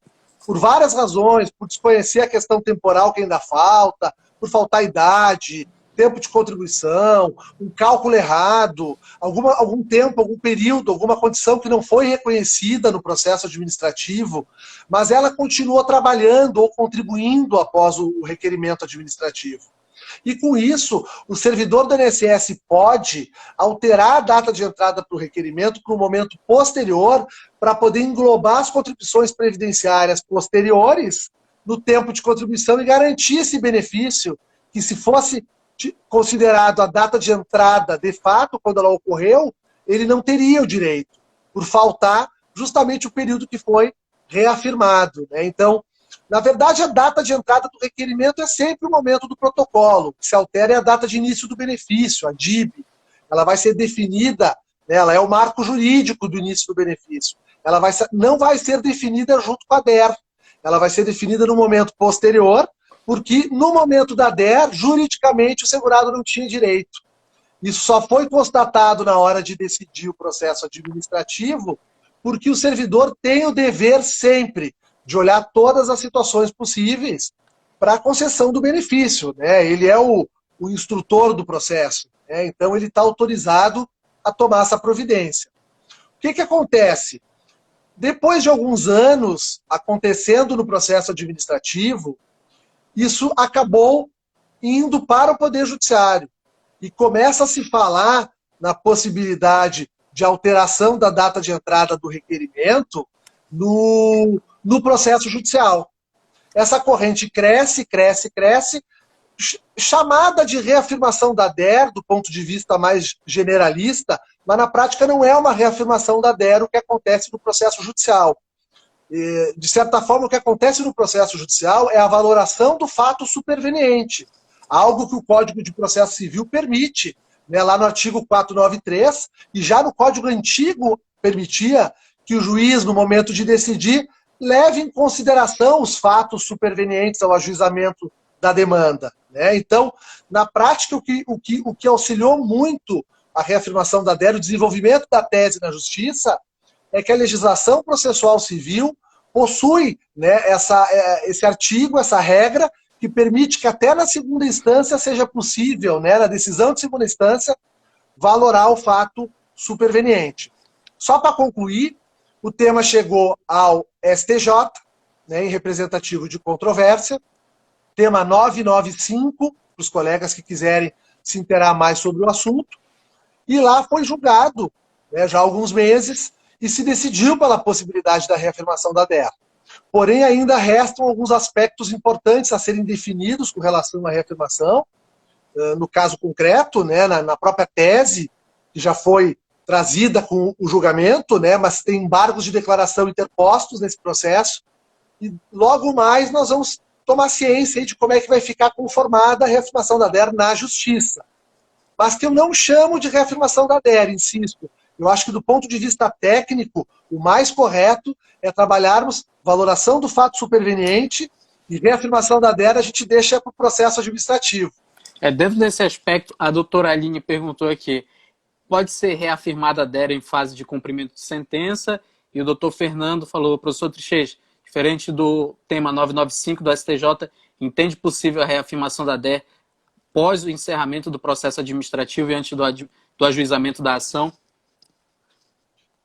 por várias razões, por desconhecer a questão temporal que ainda falta, por faltar idade, tempo de contribuição, um cálculo errado, algum tempo, algum período, alguma condição que não foi reconhecida no processo administrativo, mas ela continua trabalhando ou contribuindo após o requerimento administrativo. E com isso, o servidor do INSS pode alterar a data de entrada para o requerimento para um momento posterior, para poder englobar as contribuições previdenciárias posteriores no tempo de contribuição e garantir esse benefício, que se fosse considerado a data de entrada de fato, quando ela ocorreu, ele não teria o direito, por faltar justamente o período que foi reafirmado, né? Então, na verdade, a data de entrada do requerimento é sempre o momento do protocolo. O que se altera é a data de início do benefício, a DIB. Ela vai ser definida, né, ela é o marco jurídico do início do benefício. Ela não vai ser definida junto com a DER. Ela vai ser definida no momento posterior, porque no momento da DER, juridicamente, o segurado não tinha direito. Isso só foi constatado na hora de decidir o processo administrativo, porque o servidor tem o dever sempre de olhar todas as situações possíveis para a concessão do benefício, né? Ele é o instrutor do processo, né? Então ele está autorizado a tomar essa providência. O que acontece? Depois de alguns anos acontecendo no processo administrativo, isso acabou indo para o Poder Judiciário e começa a se falar na possibilidade de alteração da data de entrada do requerimento no processo judicial. Essa corrente cresce, chamada de reafirmação da DER, do ponto de vista mais generalista, mas na prática não é uma reafirmação da DER o que acontece no processo judicial. De certa forma, o que acontece no processo judicial é a valoração do fato superveniente, algo que o Código de Processo Civil permite, né, lá no artigo 493, e já no Código Antigo permitia que o juiz, no momento de decidir, leve em consideração os fatos supervenientes ao ajuizamento da demanda, né? Então, na prática, o que auxiliou muito a reafirmação da DER, o desenvolvimento da tese na justiça, é que a legislação processual civil possui, né, esse artigo, essa regra, que permite que até na segunda instância seja possível, né, na decisão de segunda instância, valorar o fato superveniente. Só para concluir, o tema chegou ao STJ, né, em representativo de controvérsia, tema 995, para os colegas que quiserem se inteirar mais sobre o assunto, e lá foi julgado, né, já há alguns meses, e se decidiu pela possibilidade da reafirmação da DER. Porém, ainda restam alguns aspectos importantes a serem definidos com relação à reafirmação, no caso concreto, né, na própria tese, que já foi trazida com o julgamento, né, mas tem embargos de declaração interpostos nesse processo, e logo mais nós vamos tomar ciência de como é que vai ficar conformada a reafirmação da DER na Justiça. Mas que eu não chamo de reafirmação da DER, insisto. Eu acho que do ponto de vista técnico, o mais correto é trabalharmos valoração do fato superveniente e reafirmação da DER a gente deixa para o processo administrativo. Dentro desse aspecto, a doutora Aline perguntou aqui, pode ser reafirmada a DER em fase de cumprimento de sentença? E o doutor Fernando falou, professor Triches, diferente do tema 995 do STJ, entende possível a reafirmação da DER após o encerramento do processo administrativo e antes do ajuizamento da ação?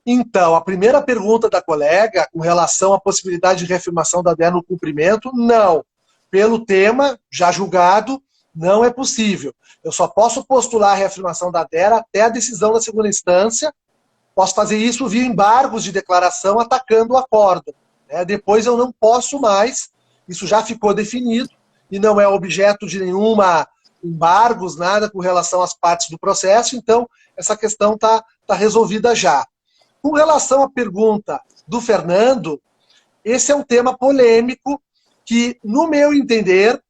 Então, a primeira pergunta da colega, com relação à possibilidade de reafirmação da DER no cumprimento, não. Pelo tema, já julgado, não é possível. Eu só posso postular a reafirmação da DER até a decisão da segunda instância. Posso fazer isso via embargos de declaração atacando o acórdão. Depois eu não posso mais, isso já ficou definido, e não é objeto de nenhuma embargos, nada com relação às partes do processo, então essa questão está resolvida já. Com relação à pergunta do Fernando, esse é um tema polêmico que, no meu entender,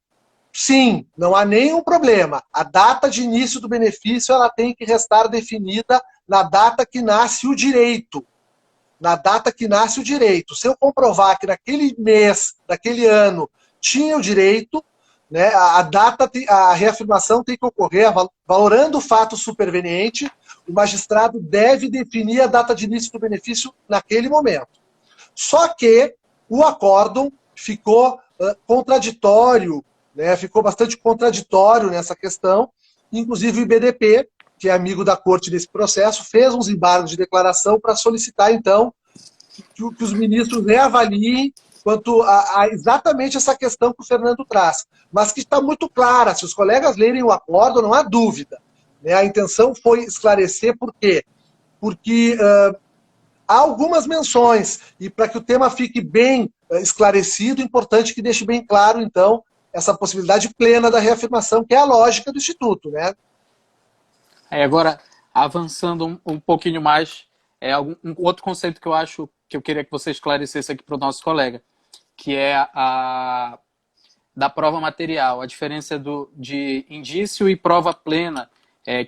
sim, não há nenhum problema. A data de início do benefício ela tem que restar definida na data que nasce o direito. Na data que nasce o direito. Se eu comprovar que naquele mês, daquele ano, tinha o direito, né, a reafirmação tem que ocorrer valorando o fato superveniente. O magistrado deve definir a data de início do benefício naquele momento. Só que o acórdão ficou contraditório, né, ficou bastante contraditório nessa questão. Inclusive o IBDP, que é amigo da corte desse processo, fez uns embargos de declaração para solicitar, então, que os ministros reavaliem quanto a exatamente essa questão que o Fernando traz. Mas que está muito clara, se os colegas lerem o acórdão, não há dúvida. A intenção foi esclarecer por quê? Porque há algumas menções, e para que o tema fique bem esclarecido, é importante que deixe bem claro, então, essa possibilidade plena da reafirmação, que é a lógica do Instituto, né? Agora, avançando um pouquinho mais, um outro conceito que eu acho que eu queria que você esclarecesse aqui para o nosso colega, que é a da prova material, a diferença de indício e prova plena,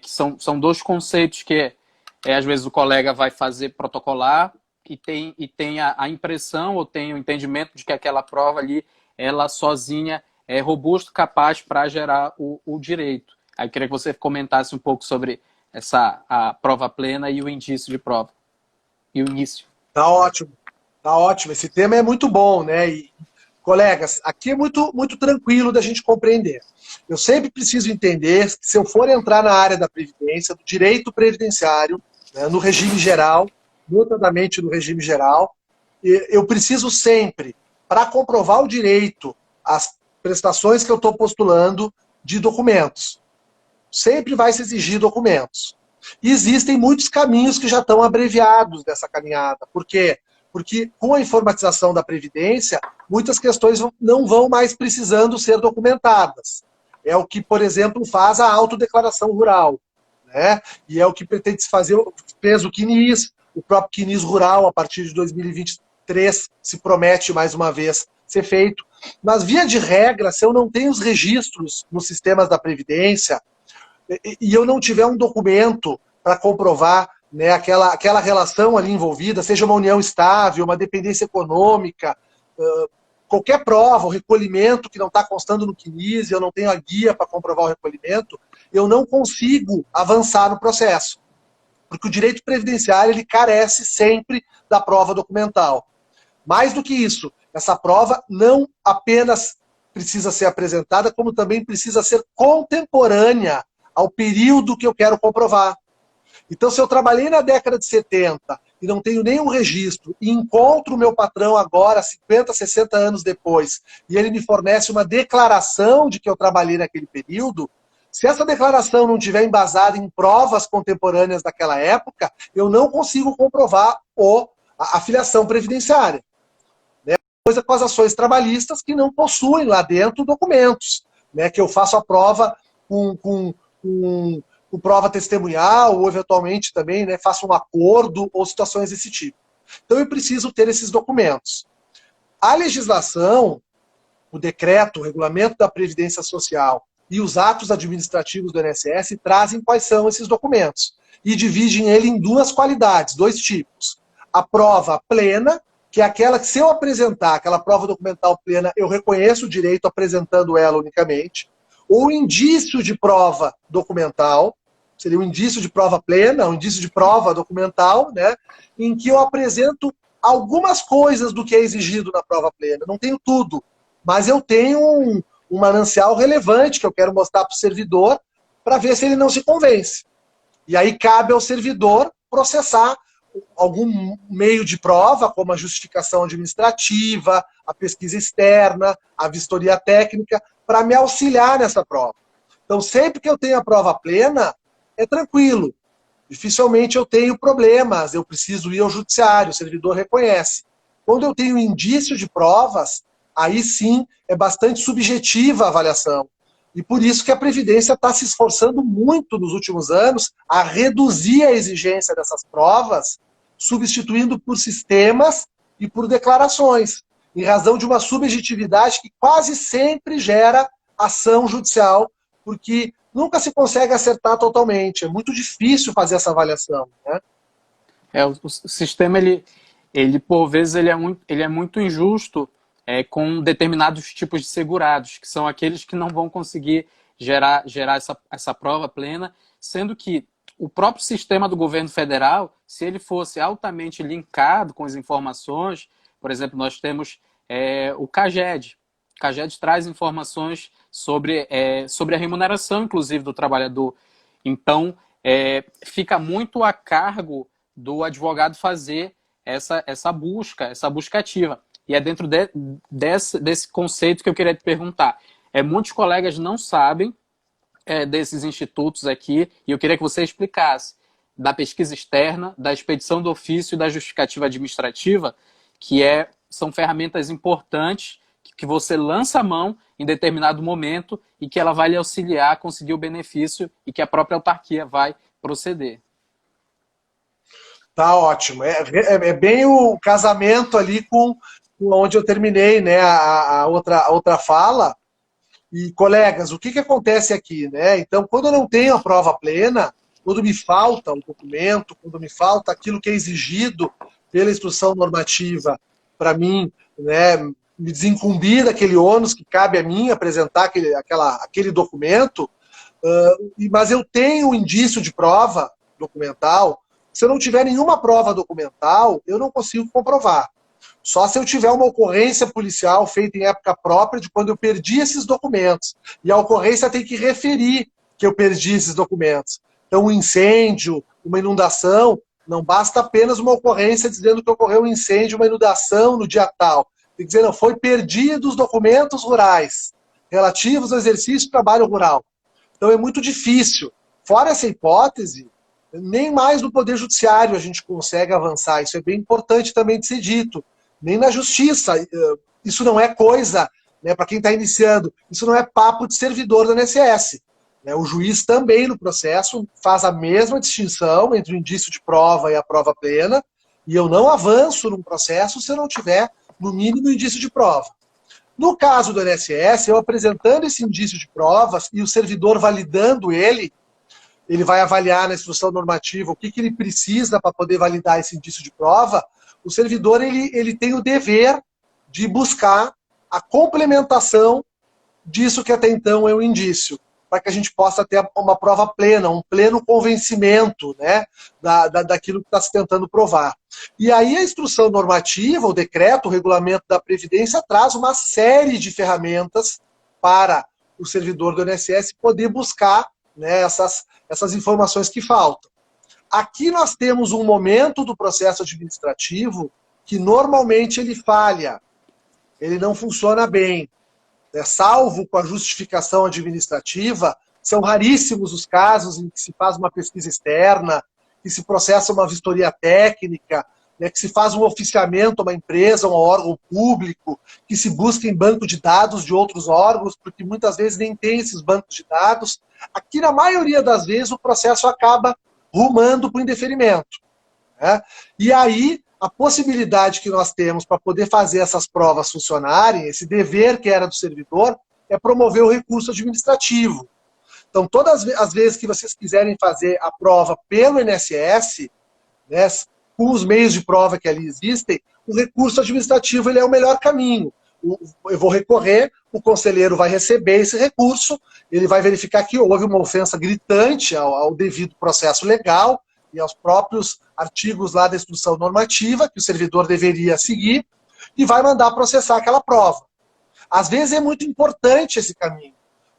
que são dois conceitos que às vezes o colega vai fazer protocolar e tem a impressão ou tem o entendimento de que aquela prova ali, ela sozinha é robusta, capaz para gerar o direito. Aí eu queria que você comentasse um pouco sobre a prova plena e o indício de prova. E o início. Tá ótimo. Tá ótimo. Esse tema é muito bom, né? E, colegas, aqui é muito, muito tranquilo da gente compreender. Eu sempre preciso entender que se eu for entrar na área da Previdência, do direito previdenciário, né, no regime geral, notadamente no regime geral, eu preciso sempre, para comprovar o direito, as prestações que eu estou postulando, de documentos. Sempre vai se exigir documentos. E existem muitos caminhos que já estão abreviados dessa caminhada. Por quê? Porque com a informatização da Previdência, muitas questões não vão mais precisando ser documentadas. É o que, por exemplo, faz a autodeclaração rural, né? E é o que pretende se fazer, fez o CNIS, o próprio CNIS Rural, a partir de 2023, se promete mais uma vez ser feito. Mas, via de regra, se eu não tenho os registros nos sistemas da Previdência, e eu não tiver um documento para comprovar, né, aquela relação ali envolvida, seja uma união estável, uma dependência econômica, qualquer prova, o recolhimento que não está constando no CNIS, eu não tenho a guia para comprovar o recolhimento, eu não consigo avançar no processo. Porque o direito previdenciário ele carece sempre da prova documental. Mais do que isso, essa prova não apenas precisa ser apresentada, como também precisa ser contemporânea ao período que eu quero comprovar. Então, se eu trabalhei na década de 70 e não tenho nenhum registro, e encontro o meu patrão agora, 50, 60 anos depois, e ele me fornece uma declaração de que eu trabalhei naquele período, se essa declaração não estiver embasada em provas contemporâneas daquela época, eu não consigo comprovar a filiação previdenciária. Né? Coisa com as ações trabalhistas que não possuem lá dentro documentos, né? Que eu faço a prova com prova testemunhal, ou eventualmente também, né, faço um acordo ou situações desse tipo. Então eu preciso ter esses documentos. A legislação, o decreto, o regulamento da Previdência Social e os atos administrativos do INSS trazem quais são esses documentos e dividem ele em duas qualidades, dois tipos. A prova plena, que é aquela que, se eu apresentar aquela prova documental plena, eu reconheço o direito apresentando ela unicamente. Ou indício de prova documental, seria um indício de prova plena, um indício de prova documental, né, em que eu apresento algumas coisas do que é exigido na prova plena. Não tenho tudo, mas eu tenho um manancial relevante que eu quero mostrar para o servidor para ver se ele não se convence. E aí cabe ao servidor processar algum meio de prova, como a justificação administrativa, a pesquisa externa, a vistoria técnica, para me auxiliar nessa prova. Então, sempre que eu tenho a prova plena, é tranquilo. Dificilmente eu tenho problemas, eu preciso ir ao judiciário, o servidor reconhece. Quando eu tenho indício de provas, aí sim é bastante subjetiva a avaliação. E por isso que a Previdência está se esforçando muito nos últimos anos a reduzir a exigência dessas provas, substituindo por sistemas e por declarações, em razão de uma subjetividade que quase sempre gera ação judicial, porque nunca se consegue acertar totalmente. É muito difícil fazer essa avaliação, né? O sistema, ele por vezes, ele é muito injusto com determinados tipos de segurados, que são aqueles que não vão conseguir gerar essa prova plena, sendo que o próprio sistema do governo federal, se ele fosse altamente linkado com as informações, por exemplo, nós temos o CAGED. O CAGED traz informações sobre a remuneração, inclusive, do trabalhador. Então, fica muito a cargo do advogado fazer essa busca ativa. E é dentro desse conceito que eu queria te perguntar. Muitos colegas não sabem desses institutos aqui, e eu queria que você explicasse da pesquisa externa, da expedição do ofício e da justificativa administrativa, que são ferramentas importantes que você lança a mão em determinado momento e que ela vai lhe auxiliar a conseguir o benefício e que a própria autarquia vai proceder. Tá ótimo. É bem o casamento ali com onde eu terminei, né, a outra fala. E, colegas, o que acontece aqui, né? Então, quando eu não tenho a prova plena, quando me falta um documento, quando me falta aquilo que é exigido pela instrução normativa para mim, né, me desincumbir daquele ônus que cabe a mim apresentar aquele documento, mas eu tenho um indício de prova documental. Se eu não tiver nenhuma prova documental, eu não consigo comprovar. Só se eu tiver uma ocorrência policial feita em época própria de quando eu perdi esses documentos. E a ocorrência tem que referir que eu perdi esses documentos. Então, um incêndio, uma inundação, não basta apenas uma ocorrência dizendo que ocorreu um incêndio, uma inundação no dia tal. Tem que dizer, não, foi perdido os documentos rurais relativos ao exercício do trabalho rural. Então, é muito difícil. Fora essa hipótese, nem mais no Poder Judiciário a gente consegue avançar. Isso é bem importante também de ser dito. Nem na Justiça. Isso não é coisa, né, para quem está iniciando, isso não é papo de servidor do INSS. Né? O juiz também, no processo, faz a mesma distinção entre o indício de prova e a prova plena, e eu não avanço num processo se eu não tiver, no mínimo, indício de prova. No caso do INSS, eu apresentando esse indício de provas e o servidor validando ele vai avaliar na instrução normativa o que ele precisa para poder validar esse indício de prova. O servidor ele tem o dever de buscar a complementação disso que até então é um indício, para que a gente possa ter uma prova plena, um pleno convencimento, né, daquilo que está se tentando provar. E aí a instrução normativa, o decreto, o regulamento da Previdência traz uma série de ferramentas para o servidor do INSS poder buscar, né, essas informações que faltam. Aqui nós temos um momento do processo administrativo que normalmente ele falha, ele não funciona bem. Salvo com a justificação administrativa, são raríssimos os casos em que se faz uma pesquisa externa, que se processa uma vistoria técnica, né, que se faz um oficiamento a uma empresa, a um órgão público, que se busca em banco de dados de outros órgãos, porque muitas vezes nem tem esses bancos de dados. Aqui, na maioria das vezes, o processo acaba rumando para o indeferimento, né? E aí, a possibilidade que nós temos para poder fazer essas provas funcionarem, esse dever que era do servidor, é promover o recurso administrativo. Então, todas as vezes que vocês quiserem fazer a prova pelo INSS, né, com os meios de prova que ali existem, o recurso administrativo ele é o melhor caminho. Eu vou recorrer, o conselheiro vai receber esse recurso, ele vai verificar que houve uma ofensa gritante ao devido processo legal e aos próprios artigos lá da instrução normativa que o servidor deveria seguir e vai mandar processar aquela prova. Às vezes é muito importante esse caminho,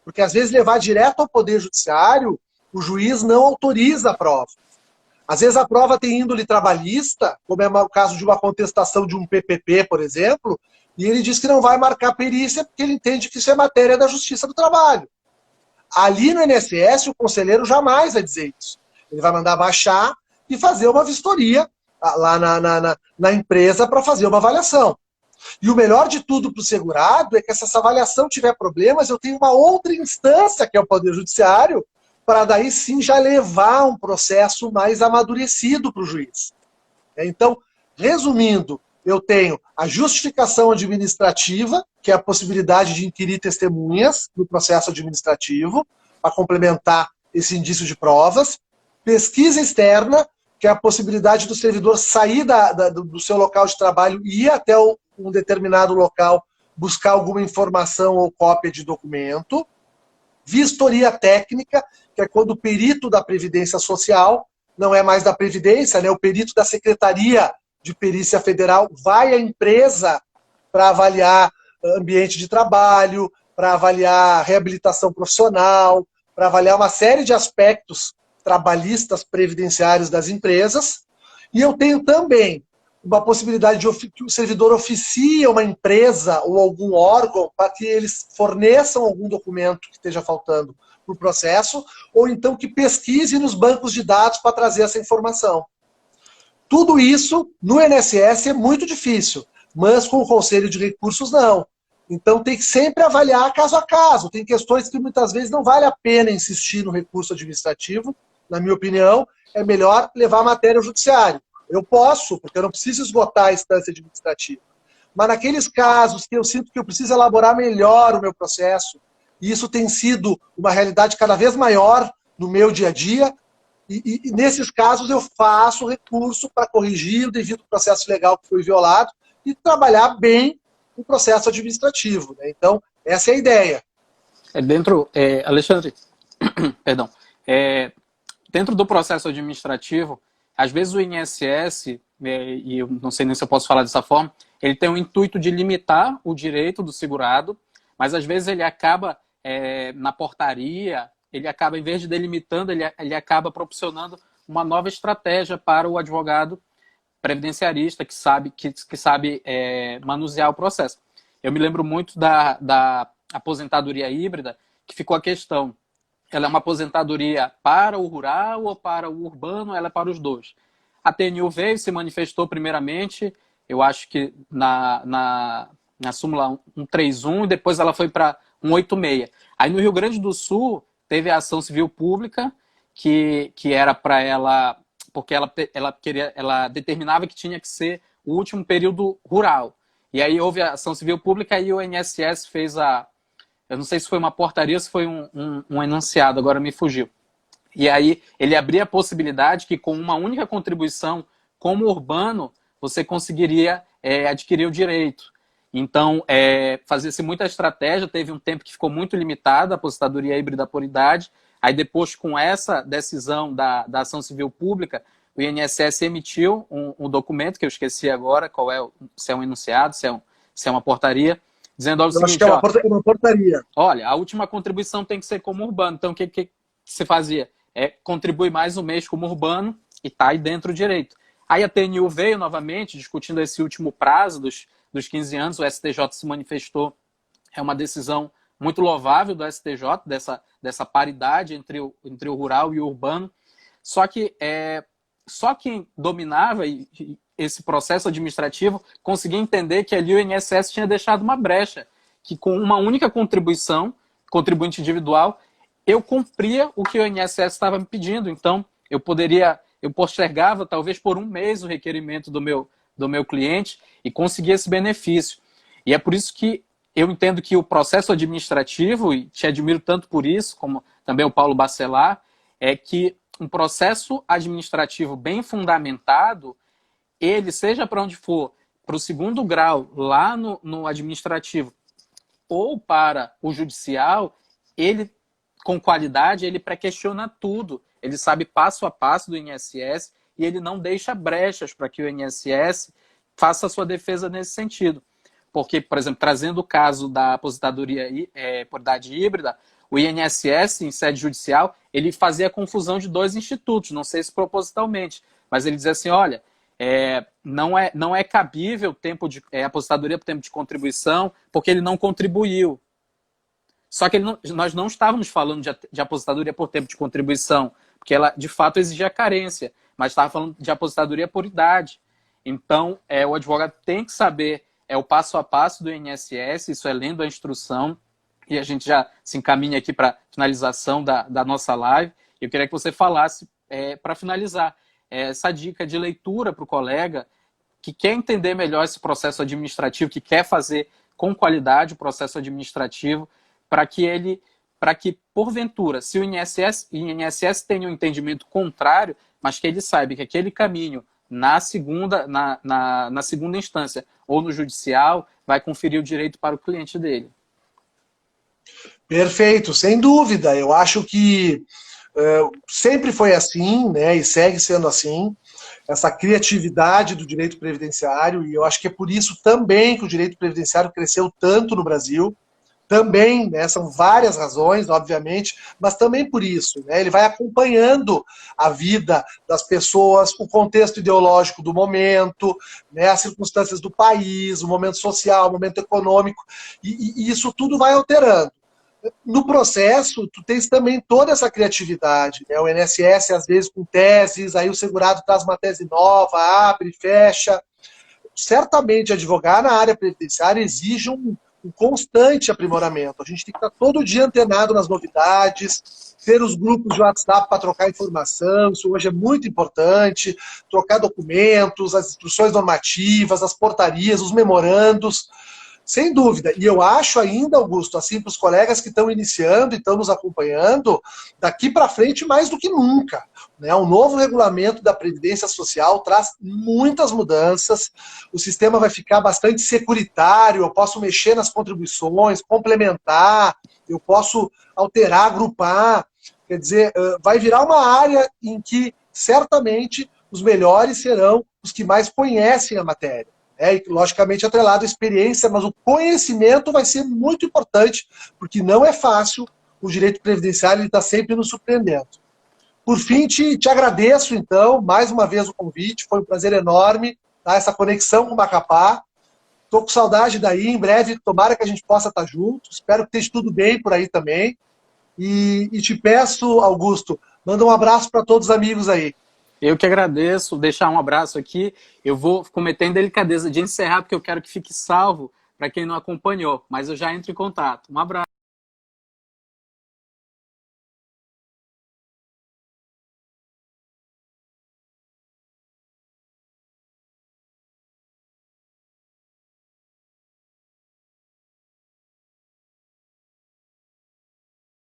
porque às vezes levar direto ao Poder Judiciário, o juiz não autoriza a prova. Às vezes a prova tem índole trabalhista, como é o caso de uma contestação de um PPP, por exemplo, e ele diz que não vai marcar perícia porque ele entende que isso é matéria da Justiça do Trabalho. Ali no INSS, o conselheiro jamais vai dizer isso. Ele vai mandar baixar e fazer uma vistoria lá na empresa para fazer uma avaliação. E o melhor de tudo para o segurado é que se essa avaliação tiver problemas, eu tenho uma outra instância, que é o Poder Judiciário, para daí sim já levar um processo mais amadurecido para o juiz. Então, resumindo, eu tenho a justificação administrativa, que é a possibilidade de inquirir testemunhas no processo administrativo, para complementar esse indício de provas. Pesquisa externa, que é a possibilidade do servidor sair do seu local de trabalho e ir até um determinado local buscar alguma informação ou cópia de documento. Vistoria técnica, que é quando o perito da Previdência Social, não é mais da Previdência, né, o perito da Secretaria de Perícia Federal vai à empresa para avaliar ambiente de trabalho, para avaliar reabilitação profissional, para avaliar uma série de aspectos trabalhistas previdenciários das empresas. E eu tenho também uma possibilidade de que o servidor oficie uma empresa ou algum órgão para que eles forneçam algum documento que esteja faltando para o processo, ou então que pesquise nos bancos de dados para trazer essa informação. Tudo isso no INSS é muito difícil, mas com o Conselho de Recursos não. Então tem que sempre avaliar caso a caso. Tem questões que muitas vezes não vale a pena insistir no recurso administrativo. Na minha opinião, é melhor levar a matéria ao judiciário. Eu posso, porque eu não preciso esgotar a instância administrativa. Mas naqueles casos que eu sinto que eu preciso elaborar melhor o meu processo, e isso tem sido uma realidade cada vez maior no meu dia a dia, e nesses casos eu faço recurso para corrigir o devido processo legal que foi violado e trabalhar bem o processo administrativo, né? Então, essa é a ideia. Alexandre, perdão, dentro do processo administrativo, às vezes o INSS, e eu não sei nem se eu posso falar dessa forma, ele tem o intuito de limitar o direito do segurado, mas às vezes ele acaba, na portaria, ele acaba, em vez de delimitando, ele acaba proporcionando uma nova estratégia para o advogado previdenciarista que sabe manusear o processo. Eu me lembro muito da aposentadoria híbrida, que ficou a questão: ela é uma aposentadoria para o rural ou para o urbano? Ela é para os dois. A TNU veio e se manifestou primeiramente, eu acho que na súmula 131, e depois ela foi para 186. Aí no Rio Grande do Sul teve a ação civil pública, que era para ela, porque ela determinava que tinha que ser o último período rural. E aí houve a ação civil pública e o INSS fez eu não sei se foi uma portaria ou se foi um enunciado, agora me fugiu. E aí ele abria a possibilidade que com uma única contribuição, como urbano, você conseguiria adquirir o direito. Então, fazia-se muita estratégia, teve um tempo que ficou muito limitado, a aposentadoria híbrida por idade. Aí depois, com essa decisão da ação civil pública, o INSS emitiu um documento, que eu esqueci agora, se é um enunciado, se é uma portaria, dizendo o Eu acho que seguinte, é ó, uma portaria. olha, a última contribuição tem que ser como urbano. Então, o que você fazia? Contribui mais um mês como urbano e está aí dentro do direito. Aí a TNU veio novamente discutindo esse último prazo dos 15 anos, o STJ se manifestou, é uma decisão muito louvável do STJ, dessa paridade entre o rural e o urbano. Só que só quem dominava esse processo administrativo conseguia entender que ali o INSS tinha deixado uma brecha, que com uma única contribuição, contribuinte individual, eu cumpria o que o INSS estava me pedindo. Então, eu postergava talvez por um mês o requerimento do meu cliente e conseguia esse benefício. E é por isso que eu entendo que o processo administrativo, e te admiro tanto por isso, como também o Paulo Bacelar, é que um processo administrativo bem fundamentado, ele, seja para onde for, para o segundo grau, lá no administrativo, ou para o judicial, ele, com qualidade, ele pré-questiona tudo. Ele sabe passo a passo do INSS e ele não deixa brechas para que o INSS faça a sua defesa nesse sentido. Porque, por exemplo, trazendo o caso da aposentadoria por idade híbrida, o INSS, em sede judicial, ele fazia a confusão de dois institutos, não sei se propositalmente, mas ele dizia assim, olha, não é cabível aposentadoria por tempo de contribuição, porque ele não contribuiu. Só que nós não estávamos falando de aposentadoria por tempo de contribuição, porque ela, de fato, exigia carência, mas estava falando de aposentadoria por idade. Então, o advogado tem que saber o passo a passo do INSS, isso é lendo a instrução, e a gente já se encaminha aqui para a finalização da nossa live. Eu queria que você falasse, para finalizar, essa dica de leitura para o colega que quer entender melhor esse processo administrativo, que quer fazer com qualidade o processo administrativo, para que, porventura, se o INSS tenha um entendimento contrário, mas que ele saiba que aquele caminho na segunda instância ou no judicial vai conferir o direito para o cliente dele. Perfeito, sem dúvida. Eu acho que sempre foi assim, né, e segue sendo assim, essa criatividade do direito previdenciário, e eu acho que é por isso também que o direito previdenciário cresceu tanto no Brasil. Também, né, são várias razões, obviamente, mas também por isso, né, ele vai acompanhando a vida das pessoas, o contexto ideológico do momento, né, as circunstâncias do país, o momento social, o momento econômico, e isso tudo vai alterando. No processo, tu tens também toda essa criatividade, né, o INSS, às vezes, com teses, aí o segurado traz uma tese nova, abre, fecha. Certamente, advogar na área previdenciária exige um constante aprimoramento. A gente tem que estar todo dia antenado nas novidades, ter os grupos de WhatsApp para trocar informação, isso hoje é muito importante, trocar documentos, as instruções normativas, as portarias, os memorandos, sem dúvida. E eu acho ainda, Augusto, assim, para os colegas que estão iniciando e estão nos acompanhando, daqui para frente mais do que nunca. Né? O novo regulamento da Previdência Social traz muitas mudanças, o sistema vai ficar bastante securitário, eu posso mexer nas contribuições, complementar, eu posso alterar, agrupar, quer dizer, vai virar uma área em que certamente os melhores serão os que mais conhecem a matéria. E, logicamente, atrelado à experiência, mas o conhecimento vai ser muito importante, porque não é fácil, o direito previdenciário está sempre nos surpreendendo. Por fim, te agradeço, então, mais uma vez o convite, foi um prazer enorme, tá? Essa conexão com o Macapá. Estou com saudade daí, em breve, tomara que a gente possa estar junto, espero que esteja tudo bem por aí também. E te peço, Augusto, manda um abraço para todos os amigos aí. Eu que agradeço, deixar um abraço aqui. Eu vou cometer a delicadeza de encerrar, porque eu quero que fique salvo para quem não acompanhou, mas eu já entro em contato. Um abraço.